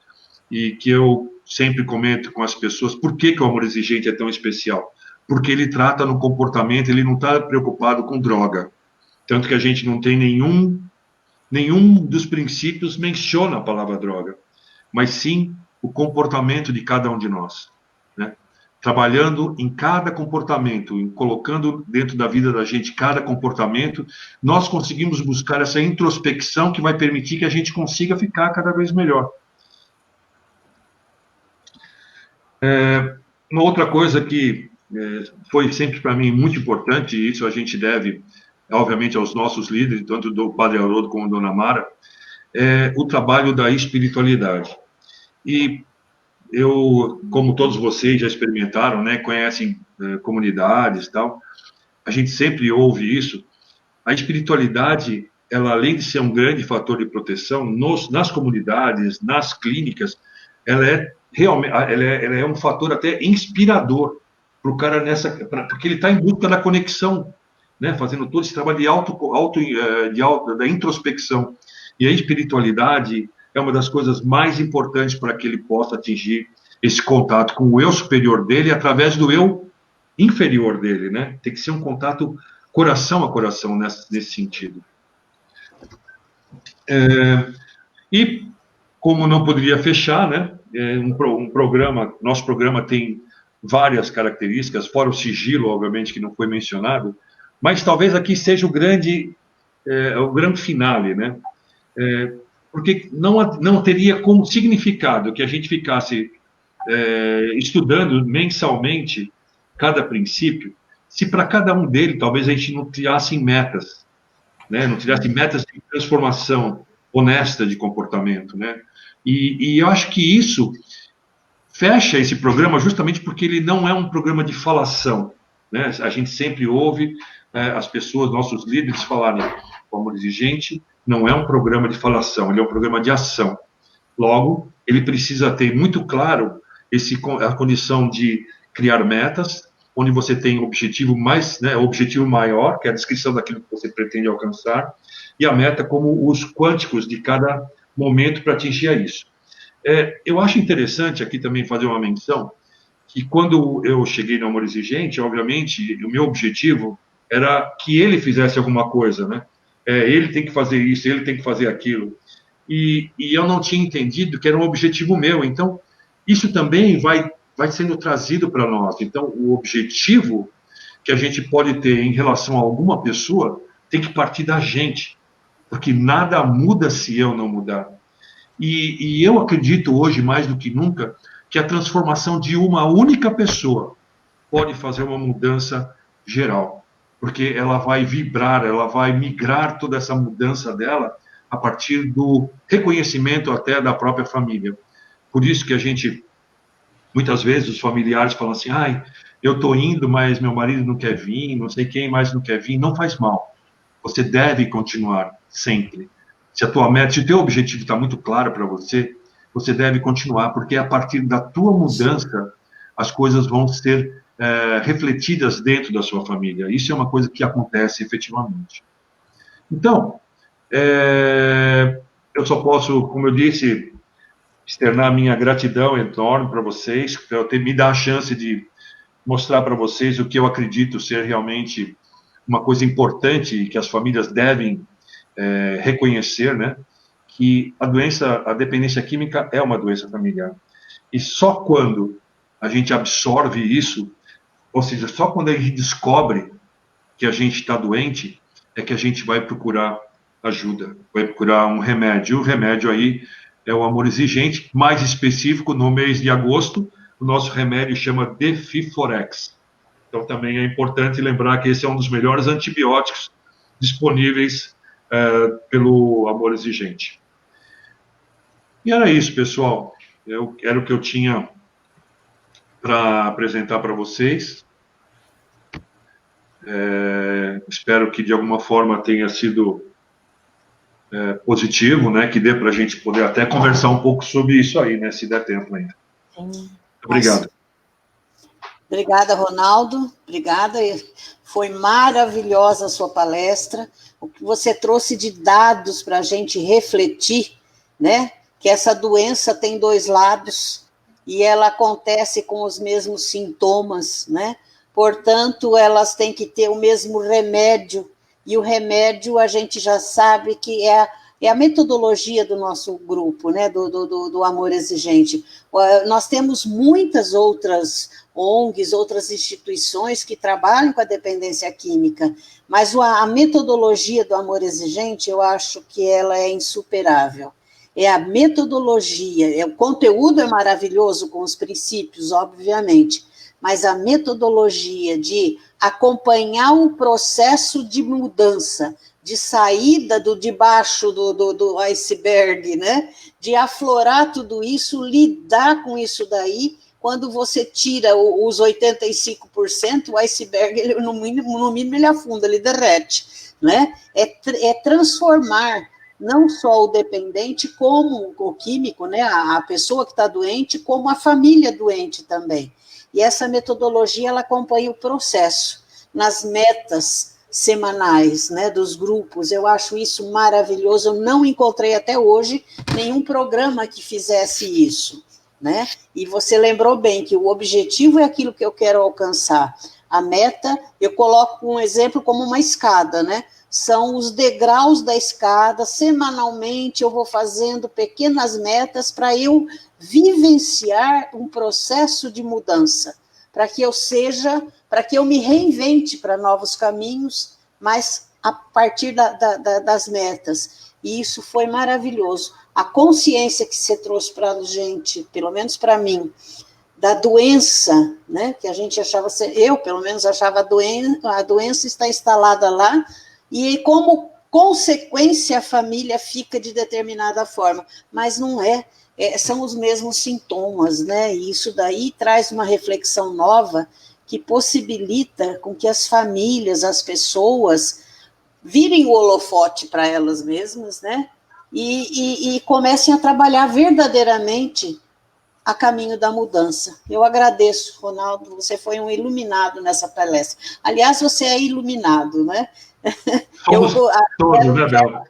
e que eu sempre comento com as pessoas, por que o Amor Exigente é tão especial? Porque ele trata no comportamento, ele não está preocupado com droga. Tanto que a gente não tem nenhum dos princípios menciona a palavra droga, mas sim o comportamento de cada um de nós, né? Trabalhando em cada comportamento, colocando dentro da vida da gente cada comportamento, nós conseguimos buscar essa introspecção que vai permitir que a gente consiga ficar cada vez melhor. Uma outra coisa que foi sempre para mim muito importante, e isso a gente deve, obviamente, aos nossos líderes, tanto do Padre Haroldo como da Dona Mara, é o trabalho da espiritualidade. E eu, como todos vocês já experimentaram, né, conhecem comunidades e tal, a gente sempre ouve isso. A espiritualidade, ela, além de ser um grande fator de proteção, nas comunidades, nas clínicas, ela é um fator até inspirador para o cara porque ele está em busca da conexão, né, fazendo todo esse trabalho da introspecção. E a espiritualidade é uma das coisas mais importantes para que ele possa atingir esse contato com o eu superior dele através do eu inferior dele, né? Tem que ser um contato coração a coração nesse sentido. E como não poderia fechar, né? Nosso programa tem várias características, fora o sigilo, obviamente, que não foi mencionado, mas talvez aqui seja o grande finale, né? Porque não teria como significado que a gente ficasse estudando mensalmente cada princípio, se para cada um deles, talvez a gente não criasse metas, né? Não criasse metas de transformação honesta de comportamento, né? E eu acho que isso fecha esse programa justamente porque ele não é um programa de falação, né? A gente sempre ouve as pessoas, nossos líderes falarem, o Amor Exigente não é um programa de falação, ele é um programa de ação. Logo, ele precisa ter muito claro a condição de criar metas, onde você tem o objetivo maior, que é a descrição daquilo que você pretende alcançar, e a meta como os quânticos de cada momento para atingir isso. Eu acho interessante aqui também fazer uma menção que quando eu cheguei no Amor Exigente, obviamente, o meu objetivo era que ele fizesse alguma coisa, né? Ele tem que fazer isso, ele tem que fazer aquilo. E eu não tinha entendido que era um objetivo meu. Então, isso também vai sendo trazido para nós. Então, o objetivo que a gente pode ter em relação a alguma pessoa tem que partir da gente, porque nada muda se eu não mudar. E eu acredito hoje, mais do que nunca, que a transformação de uma única pessoa pode fazer uma mudança geral, porque ela vai vibrar, ela vai migrar toda essa mudança dela a partir do reconhecimento até da própria família. Por isso que a gente, muitas vezes, os familiares falam assim, eu estou indo, mas meu marido não quer vir, não sei quem mais não quer vir, não faz mal. Você deve continuar sempre. Se a tua meta, se o teu objetivo está muito claro para você, você deve continuar, porque a partir da tua mudança, as coisas vão ser refletidas dentro da sua família. Isso é uma coisa que acontece efetivamente. Então, eu só posso, como eu disse, externar minha gratidão enorme para vocês, por me dar a chance de mostrar para vocês o que eu acredito ser realmente uma coisa importante e que as famílias devem reconhecer, né? Que a dependência química é uma doença familiar. E só quando a gente absorve isso, ou seja, só quando a gente descobre que a gente está doente, é que a gente vai procurar ajuda, vai procurar um remédio. O remédio aí é o Amor Exigente, mais específico, no mês de agosto, o nosso remédio chama Defiforex. Então também é importante lembrar que esse é um dos melhores antibióticos disponíveis pelo Amor Exigente. E era isso, pessoal. Era o que eu tinha para apresentar para vocês. Espero que de alguma forma tenha sido positivo, né? Que dê para a gente poder até conversar um pouco sobre isso aí, né? Se der tempo ainda.
Sim.
Obrigado.
Obrigada, Ronaldo. Obrigada. Foi maravilhosa a sua palestra. O que você trouxe de dados para a gente refletir, né? Que essa doença tem dois lados e ela acontece com os mesmos sintomas, né? Portanto, elas têm que ter o mesmo remédio, e o remédio a gente já sabe que é a metodologia do nosso grupo, né? Do Amor Exigente. Nós temos muitas outras ONGs, outras instituições que trabalham com a dependência química, mas a metodologia do Amor Exigente, eu acho que ela é insuperável. É a metodologia, o conteúdo é maravilhoso com os princípios, obviamente, mas a metodologia de acompanhar o processo de mudança, de saída debaixo do iceberg, né? De aflorar tudo isso, lidar com isso daí. Quando você tira os 85%, o iceberg, ele, no mínimo, ele afunda, ele derrete, né? É transformar não só o dependente, como o químico, né? A pessoa que está doente, como a família doente também. E essa metodologia, ela acompanha o processo nas metas semanais, né, dos grupos. Eu acho isso maravilhoso. Eu não encontrei até hoje nenhum programa que fizesse isso, né? E você lembrou bem que o objetivo é aquilo que eu quero alcançar. A meta, eu coloco um exemplo como uma escada, né? São os degraus da escada. Semanalmente eu vou fazendo pequenas metas para eu vivenciar um processo de mudança, para que eu me reinvente para novos caminhos, mas a partir das metas. E isso foi maravilhoso. A consciência que você trouxe para a gente, pelo menos para mim, da doença, né, que a gente achava, eu pelo menos achava a doença está instalada lá, e como consequência a família fica de determinada forma, mas não é. São os mesmos sintomas, né? E isso daí traz uma reflexão nova que possibilita com que as famílias, as pessoas, virem o holofote para elas mesmas, né? E comecem a trabalhar verdadeiramente a caminho da mudança. Eu agradeço, Ronaldo, você foi um iluminado nessa palestra. Aliás, você é iluminado, né?
Todos, né, Bel?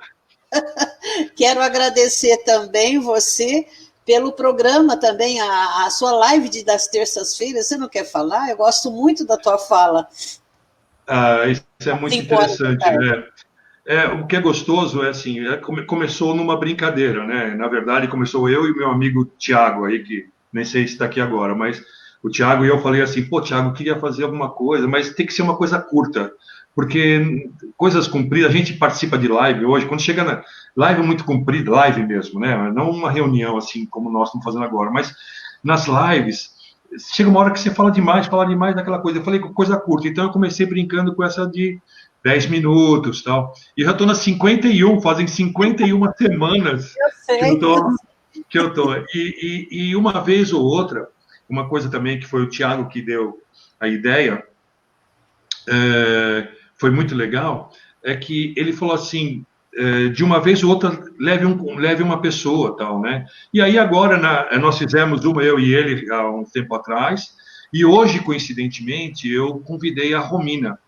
Quero agradecer também você pelo programa também, a sua live das terças-feiras. Você não quer falar? Eu gosto muito da tua fala.
Isso é muito interessante, né? O que é gostoso é assim, começou numa brincadeira, né? Na verdade, começou eu e o meu amigo Tiago aí, que nem sei se está aqui agora, mas o Tiago e eu falei assim, pô, Tiago, eu queria fazer alguma coisa, mas tem que ser uma coisa curta, porque coisas compridas, a gente participa de live hoje, quando chega na live muito comprida, live mesmo, né? Não uma reunião assim como nós estamos fazendo agora, mas nas lives, chega uma hora que você fala demais daquela coisa. Eu falei coisa curta, então eu comecei brincando com essa de 10 minutos tal. E já estou nas 51, fazem 51 semanas que eu tô. E uma vez ou outra, uma coisa também que foi o Thiago que deu a ideia, foi muito legal, é que ele falou assim, de uma vez ou outra, leve uma pessoa, tal, né? E aí agora, nós fizemos uma, eu e ele, há um tempo atrás, e hoje, coincidentemente, eu convidei a Romina,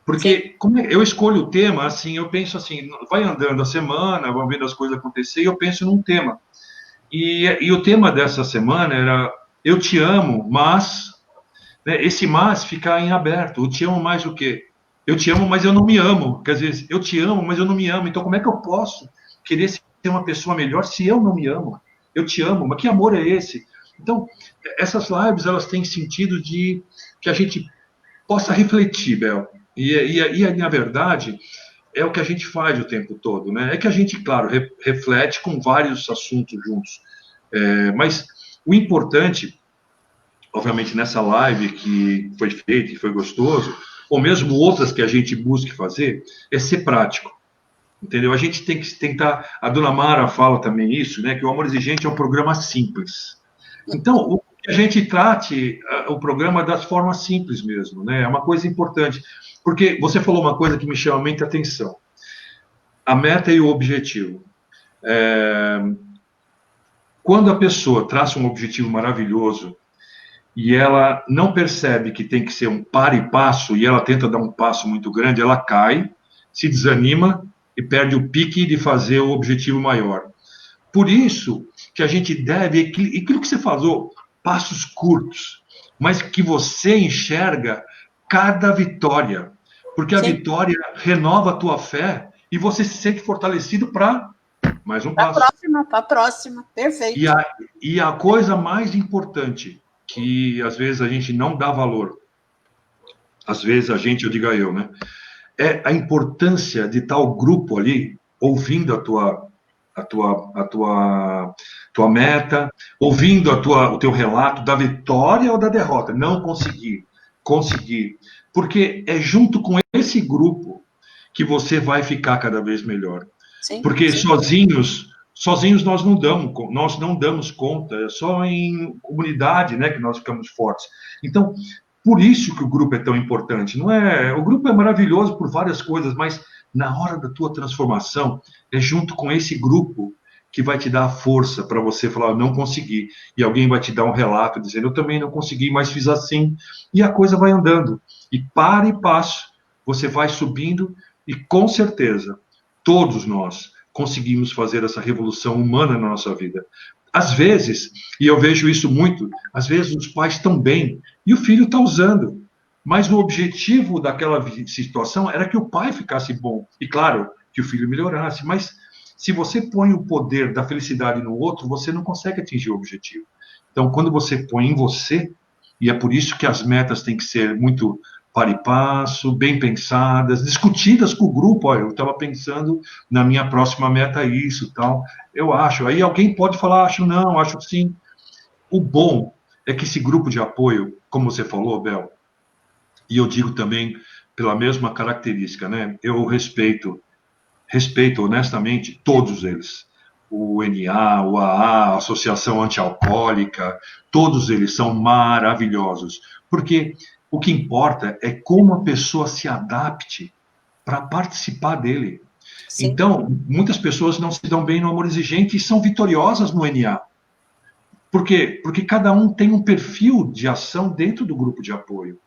porque como eu escolho o tema, assim, eu penso assim, vai andando a semana, vão vendo as coisas acontecer, e eu penso num tema. E o tema dessa semana era eu te amo, mas, né, esse mas fica em aberto. Eu te amo mais o quê? Eu te amo, mas eu não me amo. Quer dizer, eu te amo, mas eu não me amo. Então, como é que eu posso querer ser uma pessoa melhor se eu não me amo? Eu te amo, mas que amor é esse? Então, essas lives, elas têm sentido de que a gente possa refletir, Bel. E na verdade, é o que a gente faz o tempo todo, né? É que a gente, claro, reflete com vários assuntos juntos. Mas o importante, obviamente, nessa live que foi feita e foi gostoso, ou mesmo outras que a gente busque fazer, é ser prático. Entendeu? A gente tem que tentar. A dona Mara fala também isso, né? Que o Amor Exigente é um programa simples. Então, que a gente trate o programa das formas simples mesmo, né? É uma coisa importante. Porque você falou uma coisa que me chama muita atenção. A meta e o objetivo. Quando a pessoa traça um objetivo maravilhoso e ela não percebe que tem que ser um par e passo, e ela tenta dar um passo muito grande, ela cai, se desanima e perde o pique de fazer o objetivo maior. Por isso que a gente deve, aquilo que você falou, passos curtos, mas que você enxerga cada vitória, porque a vitória renova a tua fé e você se sente fortalecido para mais um passo.
Para a próxima, perfeito.
E a coisa mais importante, que às vezes a gente não dá valor, às vezes eu digo eu, né? É a importância de estar o grupo ali, ouvindo a tua meta, ouvindo o teu relato da vitória ou da derrota. Não conseguir. Porque é junto com esse grupo que você vai ficar cada vez melhor. Porque sozinhos nós não damos conta, é só em comunidade, né, que nós ficamos fortes. Então, por isso que o grupo é tão importante. O grupo é maravilhoso por várias coisas, mas na hora da tua transformação, é junto com esse grupo que vai te dar a força para você falar, eu não consegui. E alguém vai te dar um relato dizendo, eu também não consegui, mas fiz assim. E a coisa vai andando. E para e passo, você vai subindo e com certeza, todos nós conseguimos fazer essa revolução humana na nossa vida. Às vezes, e eu vejo isso muito, às vezes os pais estão bem e o filho está usando. Mas o objetivo daquela situação era que o pai ficasse bom. E claro, que o filho melhorasse. Mas se você põe o poder da felicidade no outro, você não consegue atingir o objetivo. Então, quando você põe em você, e é por isso que as metas têm que ser muito para e passo, bem pensadas, discutidas com o grupo. Olha, eu estava pensando na minha próxima meta isso, tal. Eu acho. Aí alguém pode falar, acho não, acho sim. O bom é que esse grupo de apoio, como você falou, Bel, e eu digo também pela mesma característica, né? Eu respeito honestamente todos eles. O NA, o AA, a Associação Antialcoólica, todos eles são maravilhosos. Porque o que importa é como a pessoa se adapte para participar dele. Sim. Então, muitas pessoas não se dão bem no Amor Exigente e são vitoriosas no NA. Por quê? Porque cada um tem um perfil de ação dentro do grupo de apoio.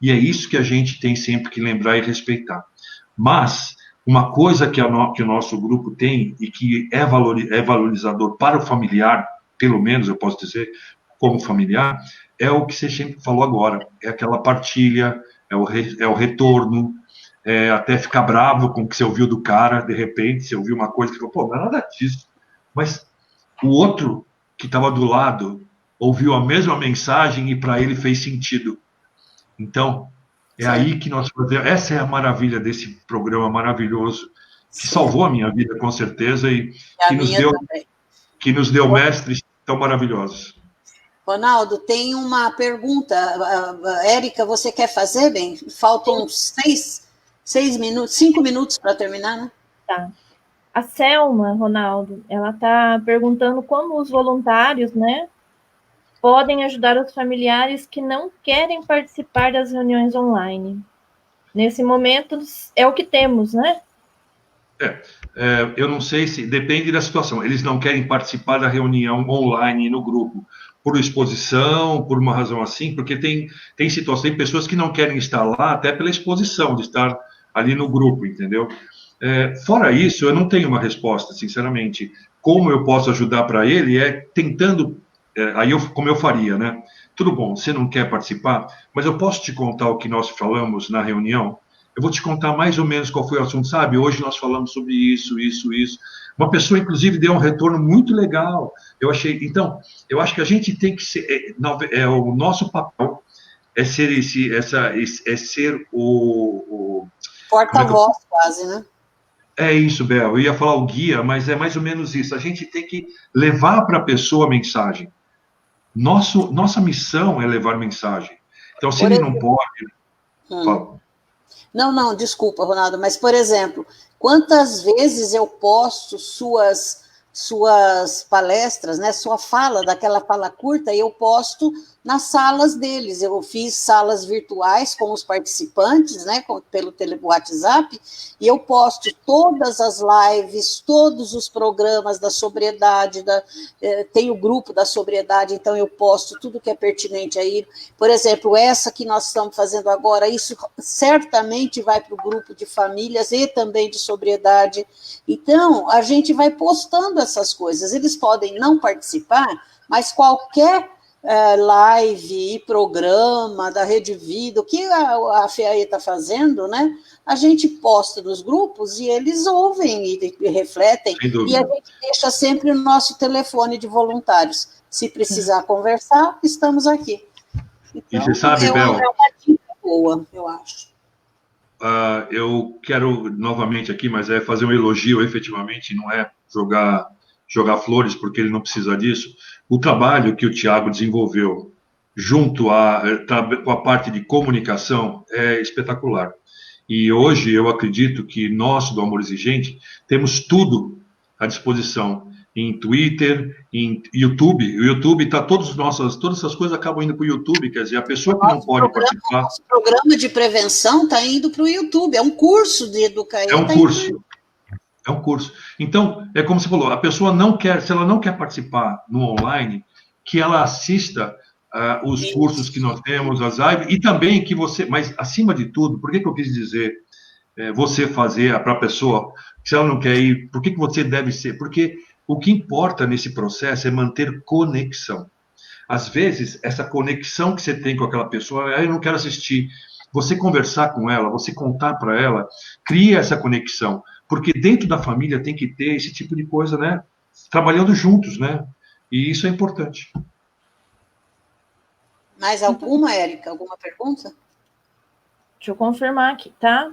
E é isso que a gente tem sempre que lembrar e respeitar. Mas, uma coisa que o nosso grupo tem e que é valorizador para o familiar, pelo menos eu posso dizer, como familiar, é o que você sempre falou agora, é aquela partilha, é o retorno, até ficar bravo com o que você ouviu do cara, de repente, você ouviu uma coisa que falou, pô, não é nada disso. Mas o outro que estava do lado ouviu a mesma mensagem e para ele fez sentido. Então, é
certo.
aí que nós fazemos. Essa é a maravilha desse programa maravilhoso, que salvou a minha vida, com certeza, e
a minha também.
Que nos deu mestres tão maravilhosos.
Ronaldo, tem uma pergunta. Érica, você quer fazer, bem? Faltam 5 minutos para terminar, né?
Tá. A Selma, Ronaldo, ela está perguntando como os voluntários, né, podem ajudar os familiares que não querem participar das reuniões online. Nesse momento, é o que temos, né?
Eu não sei se... Depende da situação. Eles não querem participar da reunião online no grupo, por exposição, por uma razão assim, porque tem situações, tem pessoas que não querem estar lá até pela exposição, de estar ali no grupo, entendeu? Fora isso, eu não tenho uma resposta, sinceramente. Como eu posso ajudar para ele tentando... como eu faria, né? Tudo bom, você não quer participar, mas eu posso te contar o que nós falamos na reunião? Eu vou te contar mais ou menos qual foi o assunto, sabe? Hoje nós falamos sobre isso. Uma pessoa, inclusive, deu um retorno muito legal. Então, eu acho que a gente tem que ser... o nosso papel é ser o
porta-voz, quase, né?
É isso, Bel. Eu ia falar o guia, mas é mais ou menos isso. A gente tem que levar para a pessoa a mensagem. Nossa missão é levar mensagem. Então, se ele não pode... Fala.
Não, desculpa, Ronaldo, mas, por exemplo, quantas vezes eu posto suas palestras, né, sua fala, daquela fala curta, eu posto nas salas deles. Eu fiz salas virtuais com os participantes, né, pelo WhatsApp, e eu posto todas as lives, todos os programas da sobriedade, tem o grupo da sobriedade, então eu posto tudo que é pertinente aí. Por exemplo, essa que nós estamos fazendo agora, isso certamente vai para o grupo de famílias e também de sobriedade. Então, a gente vai postando essas coisas. Eles podem não participar, mas qualquer live e programa da Rede Vida, o que a FEAE está fazendo, né? A gente posta nos grupos e eles ouvem e refletem, e a gente deixa sempre o nosso telefone de voluntários. Se precisar conversar, estamos aqui. Então,
e você sabe, Bel,
é uma dica boa, eu acho.
Eu quero novamente aqui, mas fazer um elogio, efetivamente, não é jogar flores, porque ele não precisa disso. O trabalho que o Tiago desenvolveu junto com a parte de comunicação é espetacular. E hoje eu acredito que nós, do Amor Exigente, temos tudo à disposição. Em Twitter, em YouTube. O YouTube está todas essas coisas acabam indo para o YouTube, quer dizer, a pessoa que não pode participar...
Nosso programa de prevenção está indo para o YouTube, é um curso de educação.
É um curso. Então, é como você falou, a pessoa não quer, se ela não quer participar no online, que ela assista os cursos que nós temos, as lives, e também que você, mas acima de tudo, por que eu quis dizer você fazer para a pessoa, se ela não quer ir, por que você deve ser? Porque o que importa nesse processo é manter conexão. Às vezes, essa conexão que você tem com aquela pessoa, eu não quero assistir. Você conversar com ela, você contar para ela, cria essa conexão. Porque dentro da família tem que ter esse tipo de coisa, né? Trabalhando juntos, né? E isso é importante.
Mais alguma, Érica? Alguma pergunta?
Deixa eu confirmar aqui, tá?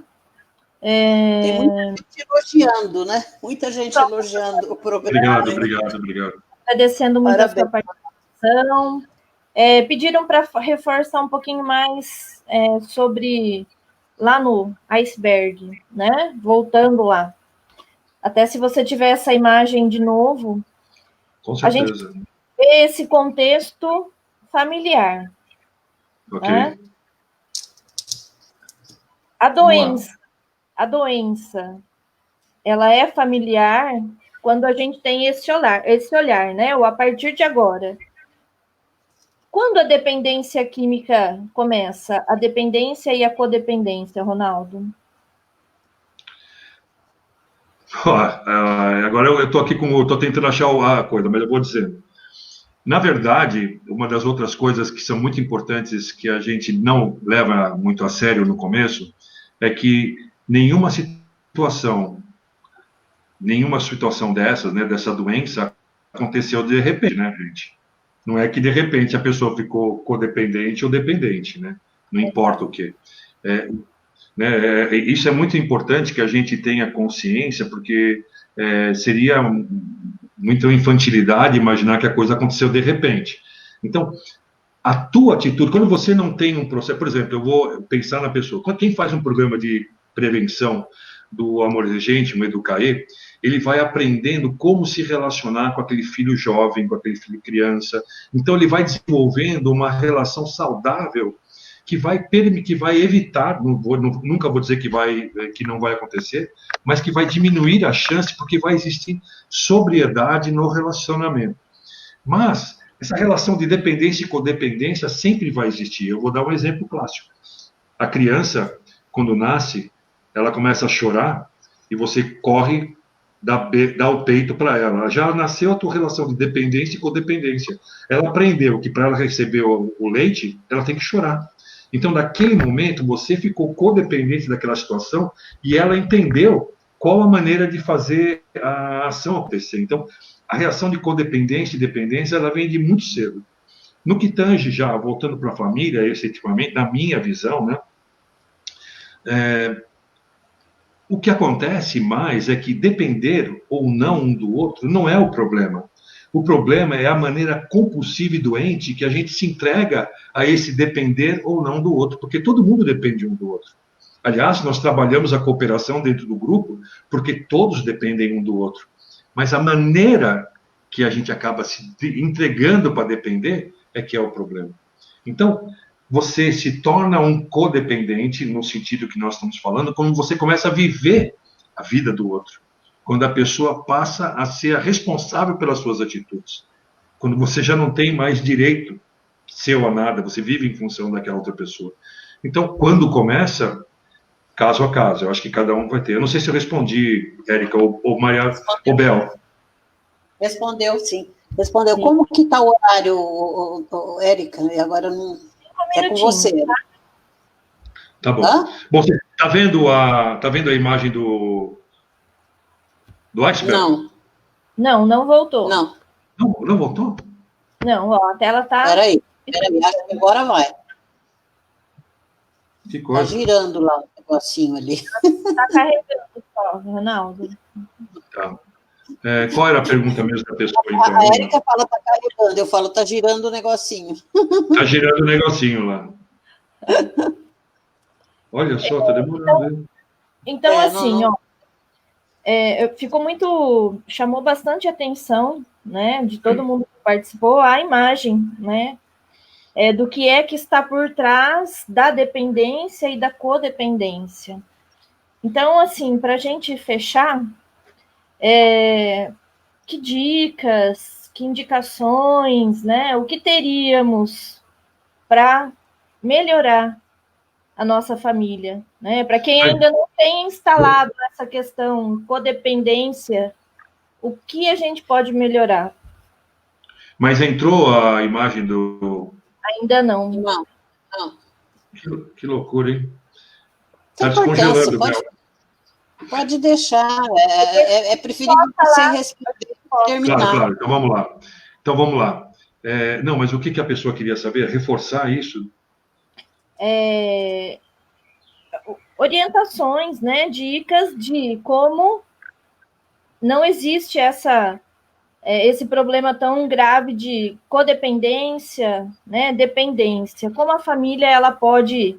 Tem muita gente elogiando, né? Muita gente elogiando o programa.
Obrigado.
Agradecendo muito a sua participação. Pediram para reforçar um pouquinho mais sobre lá no iceberg, né? Voltando lá. Até se você tiver essa imagem de novo,
com certeza.
A gente vê esse contexto familiar.
Ok.
Né? A doença, ela é familiar quando a gente tem esse olhar, né? Ou a partir de agora. Quando a dependência química começa? A dependência e a codependência, Ronaldo?
Agora eu estou aqui estou tentando achar a coisa, mas eu vou dizer. Na verdade, uma das outras coisas que são muito importantes, que a gente não leva muito a sério no começo, é que nenhuma situação dessas, né, dessa doença, aconteceu de repente, né, gente? Não é que de repente a pessoa ficou codependente ou dependente, né? Não importa o quê. É, isso é muito importante que a gente tenha consciência, porque seria muita infantilidade imaginar que a coisa aconteceu de repente. Então, a tua atitude, quando você não tem um processo, por exemplo, eu vou pensar na pessoa, quem faz um programa de prevenção do Amor Exigente, um Educaê, ele vai aprendendo como se relacionar com aquele filho jovem, com aquele filho criança. Então, ele vai desenvolvendo uma relação saudável que vai evitar, nunca vou dizer que não vai acontecer, mas que vai diminuir a chance, porque vai existir sobriedade no relacionamento. Mas essa relação de dependência e codependência sempre vai existir. Eu vou dar um exemplo clássico. A criança, quando nasce, ela começa a chorar e você corre, dá o peito para ela. Ela já nasceu a tua relação de dependência e codependência. Ela aprendeu que para ela receber o leite, ela tem que chorar. Então, naquele momento, você ficou codependente daquela situação e ela entendeu qual a maneira de fazer a ação acontecer. Então, a reação de codependência e dependência, ela vem de muito cedo. No que tange, já voltando para a família, efetivamente, na minha visão, né, o que acontece mais é que depender ou não um do outro não é o problema. O problema é a maneira compulsiva e doente que a gente se entrega a esse depender ou não do outro, porque todo mundo depende um do outro. Aliás, nós trabalhamos a cooperação dentro do grupo porque todos dependem um do outro. Mas a maneira que a gente acaba se entregando para depender é que é o problema. Então, você se torna um codependente, no sentido que nós estamos falando, quando você começa a viver a vida do outro. Quando a pessoa passa a ser a responsável pelas suas atitudes. Quando você já não tem mais direito seu a nada, você vive em função daquela outra pessoa. Então, quando começa, caso a caso, eu acho que cada um vai ter. Eu não sei se eu respondi, Érica, ou Maria, ou Bel.
Respondeu, sim. Respondeu. Sim. Como que está o horário, Érica? E agora não... É com você.
Tá bom. Hã? Bom, você está vendo a imagem do iceberg?
Não voltou.
Não voltou?
Não, ó, a tela está...
Peraí, acho que agora vai.
Que coisa.
Está girando lá o negocinho ali.
Está carregando só, Ronaldo.
Tá. Qual era a pergunta mesmo da pessoa, então?
A Érica fala está carregando, eu falo está girando o negocinho.
Está girando o negocinho lá. Olha só, está demorando.
Então assim, ó, ficou muito... Chamou bastante atenção, né, de todo mundo que participou, a imagem, né, do que é que está por trás da dependência e da codependência. Então, assim, para a gente fechar, que dicas, que indicações, né, o que teríamos para melhorar a nossa família, né? Para quem ainda não tem instalado essa questão codependência, o que a gente pode melhorar?
Mas entrou a imagem do...
Ainda não.
Não.
Que loucura, hein?
Está descongelando, pode deixar. É preferível você responder e terminar.
Claro. Então vamos lá. Não, mas o que a pessoa queria saber? Reforçar isso?
Orientações, né? Dicas de como não existe esse problema tão grave de codependência, né? Dependência. Como a família ela pode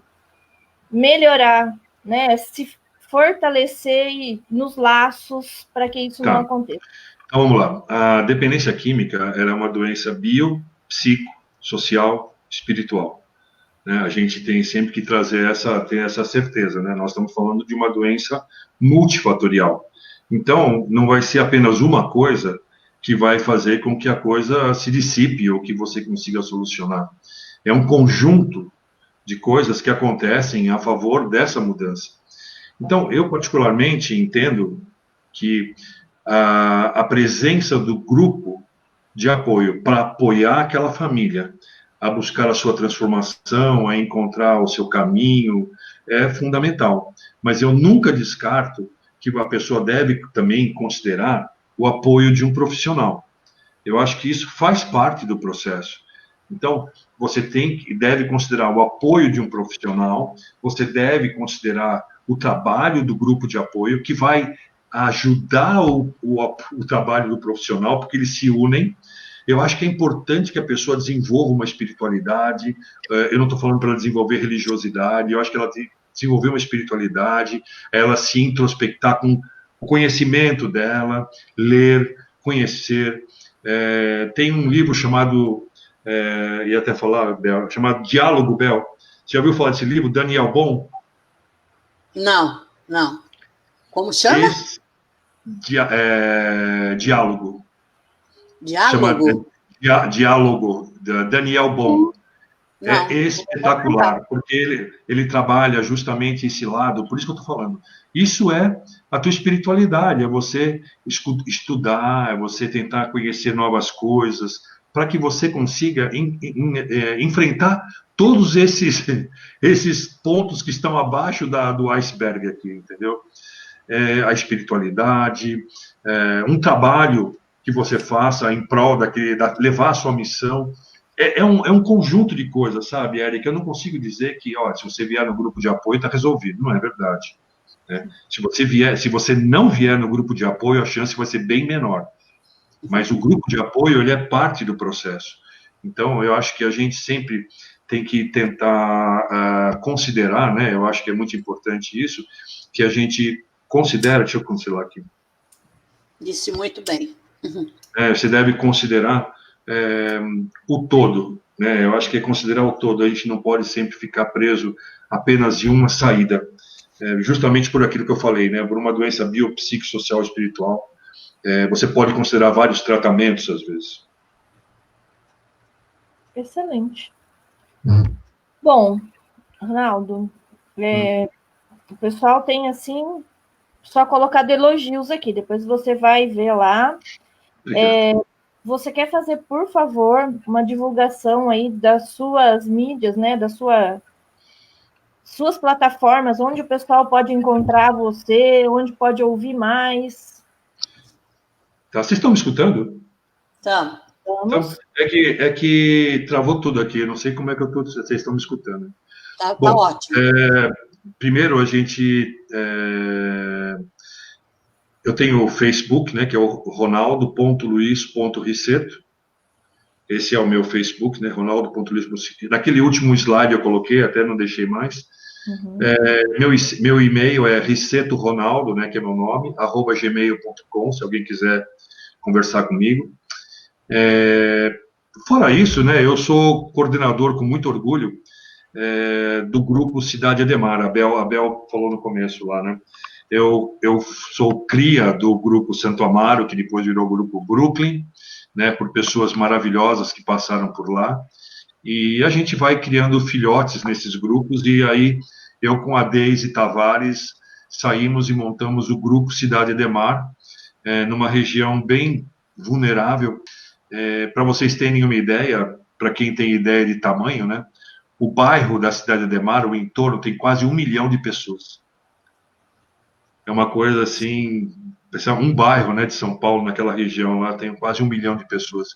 melhorar, né? Se fortalecer nos laços para que isso não aconteça.
Então vamos lá. A dependência química ela é uma doença biopsicossocial espiritual. Né? A gente tem sempre que ter essa certeza, né? Nós estamos falando de uma doença multifatorial. Então, não vai ser apenas uma coisa que vai fazer com que a coisa se dissipe ou que você consiga solucionar. É um conjunto de coisas que acontecem a favor dessa mudança. Então, eu particularmente entendo que a presença do grupo de apoio para apoiar aquela família a buscar a sua transformação, a encontrar o seu caminho, é fundamental. Mas eu nunca descarto que a pessoa deve também considerar o apoio de um profissional. Eu acho que isso faz parte do processo. Então, você deve considerar o apoio de um profissional, você deve considerar o trabalho do grupo de apoio, que vai ajudar o trabalho do profissional, porque eles se unem. Eu acho que é importante que a pessoa desenvolva uma espiritualidade. Eu não estou falando para ela desenvolver religiosidade, eu acho que ela tem que desenvolver uma espiritualidade, ela se introspectar com o conhecimento dela, ler, conhecer. Tem um livro chamado, ia até falar, Bel, chamado Diálogo, Bel. Você já ouviu falar desse livro, Daniel Bon?
Não. Como chama?
Diálogo.
Diálogo?
Diálogo, Daniel Bon. É espetacular, porque ele trabalha justamente esse lado, por isso que eu estou falando. Isso é a tua espiritualidade, é você estudar, é você tentar conhecer novas coisas, para que você consiga enfrentar todos esses pontos que estão abaixo do iceberg aqui, entendeu? A espiritualidade, um trabalho que você faça em prol levar a sua missão. É um conjunto de coisas, sabe, Érica? Eu não consigo dizer que, se você vier no grupo de apoio, está resolvido. Não é verdade. Né? Se você não vier no grupo de apoio, a chance vai ser bem menor. Mas o grupo de apoio, ele é parte do processo. Então, eu acho que a gente sempre tem que tentar considerar, né? Eu acho que é muito importante isso, que a gente considera, deixa eu cancelar aqui.
Disse muito bem.
Você deve considerar o todo, né? Eu acho que é considerar o todo. A gente não pode sempre ficar preso apenas em uma saída, justamente por aquilo que eu falei, né? Por uma doença biopsicossocial espiritual, você pode considerar vários tratamentos às vezes.
Excelente. Bom, Ronaldo, o pessoal tem assim só colocado elogios aqui. Depois você vai ver lá. Você quer fazer, por favor, uma divulgação aí das suas mídias, né? Suas plataformas, onde o pessoal pode encontrar você, onde pode ouvir mais.
Tá, vocês estão me escutando?
Tá.
Então, é que travou tudo aqui. Eu não sei como é que vocês estão me escutando.
Tá ótimo.
Primeiro, eu tenho o Facebook, né, que é o ronaldo.luiz.riceto. Esse é o meu Facebook, né, ronaldo.luiz.riceto. Naquele último slide eu coloquei, até não deixei mais. Meu e-mail é ricetoronaldo, né, que é meu nome, @gmail.com, se alguém quiser conversar comigo. Fora isso, né, eu sou coordenador, com muito orgulho, do grupo Cidade Ademar. A Bel falou no começo lá, né? Eu sou cria do grupo Santo Amaro, que depois virou o grupo Brooklyn, né, por pessoas maravilhosas que passaram por lá. E a gente vai criando filhotes nesses grupos, e aí eu com a Deise Tavares saímos e montamos o grupo Cidade Ademar, numa região bem vulnerável. Para vocês terem uma ideia, para quem tem ideia de tamanho, né, o bairro da Cidade Ademar, o entorno, tem quase 1 milhão de pessoas. É uma coisa assim, um bairro, né, de São Paulo, naquela região lá, tem quase 1 milhão de pessoas.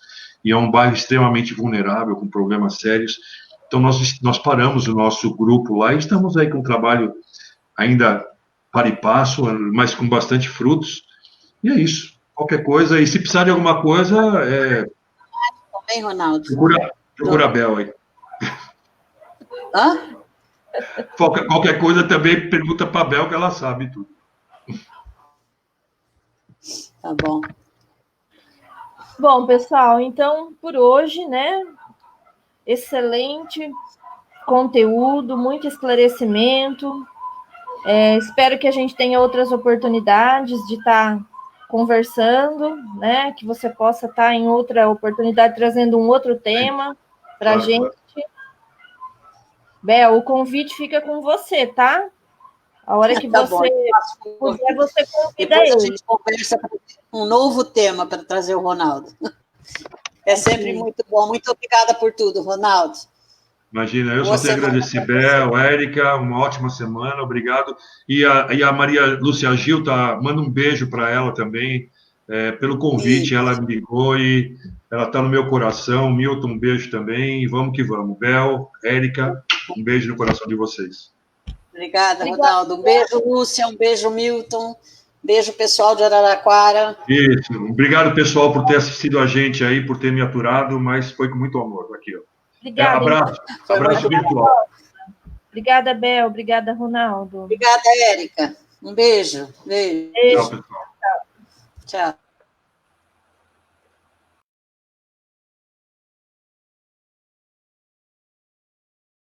E é um bairro extremamente vulnerável, com problemas sérios. Então, nós paramos o nosso grupo lá e estamos aí com um trabalho ainda para e passo, mas com bastante frutos. E é isso. Qualquer coisa, e se precisar de alguma coisa,
Também, Ronaldo.
Procura a Bel aí.
Hã?
Qualquer coisa também pergunta para a Bel, que ela sabe tudo.
Tá bom.
Bom, pessoal, então, por hoje, né? Excelente conteúdo, muito esclarecimento. Espero que a gente tenha outras oportunidades de estar conversando, né? Que você possa estar em outra oportunidade trazendo um outro tema para a gente. Bel, o convite fica com você, tá? A hora que você puder, você convida
Depois
ele.
a gente conversa um novo tema para trazer o Ronaldo. É sempre muito bom. Muito obrigada por tudo, Ronaldo.
Imagina, eu só tenho a agradecer, Bel, Érica, uma ótima semana, obrigado. E a Maria Lúcia Gil, manda um beijo para ela também, pelo convite, ela me ligou e ela está no meu coração. Milton, um beijo também, e vamos que vamos. Bel, Érica, um beijo no coração de vocês.
Obrigada, Ronaldo. Um beijo, Lúcia, um beijo, Milton. Beijo, pessoal de Araraquara.
Isso, obrigado, pessoal, por ter assistido a gente aí, por ter me aturado, mas foi com muito amor aqui, ó.
Obrigada.
Abraço virtual.
Obrigada, Bel. Obrigada, Ronaldo.
Obrigada, Érica. Um beijo.
Tchau, pessoal.
Tchau.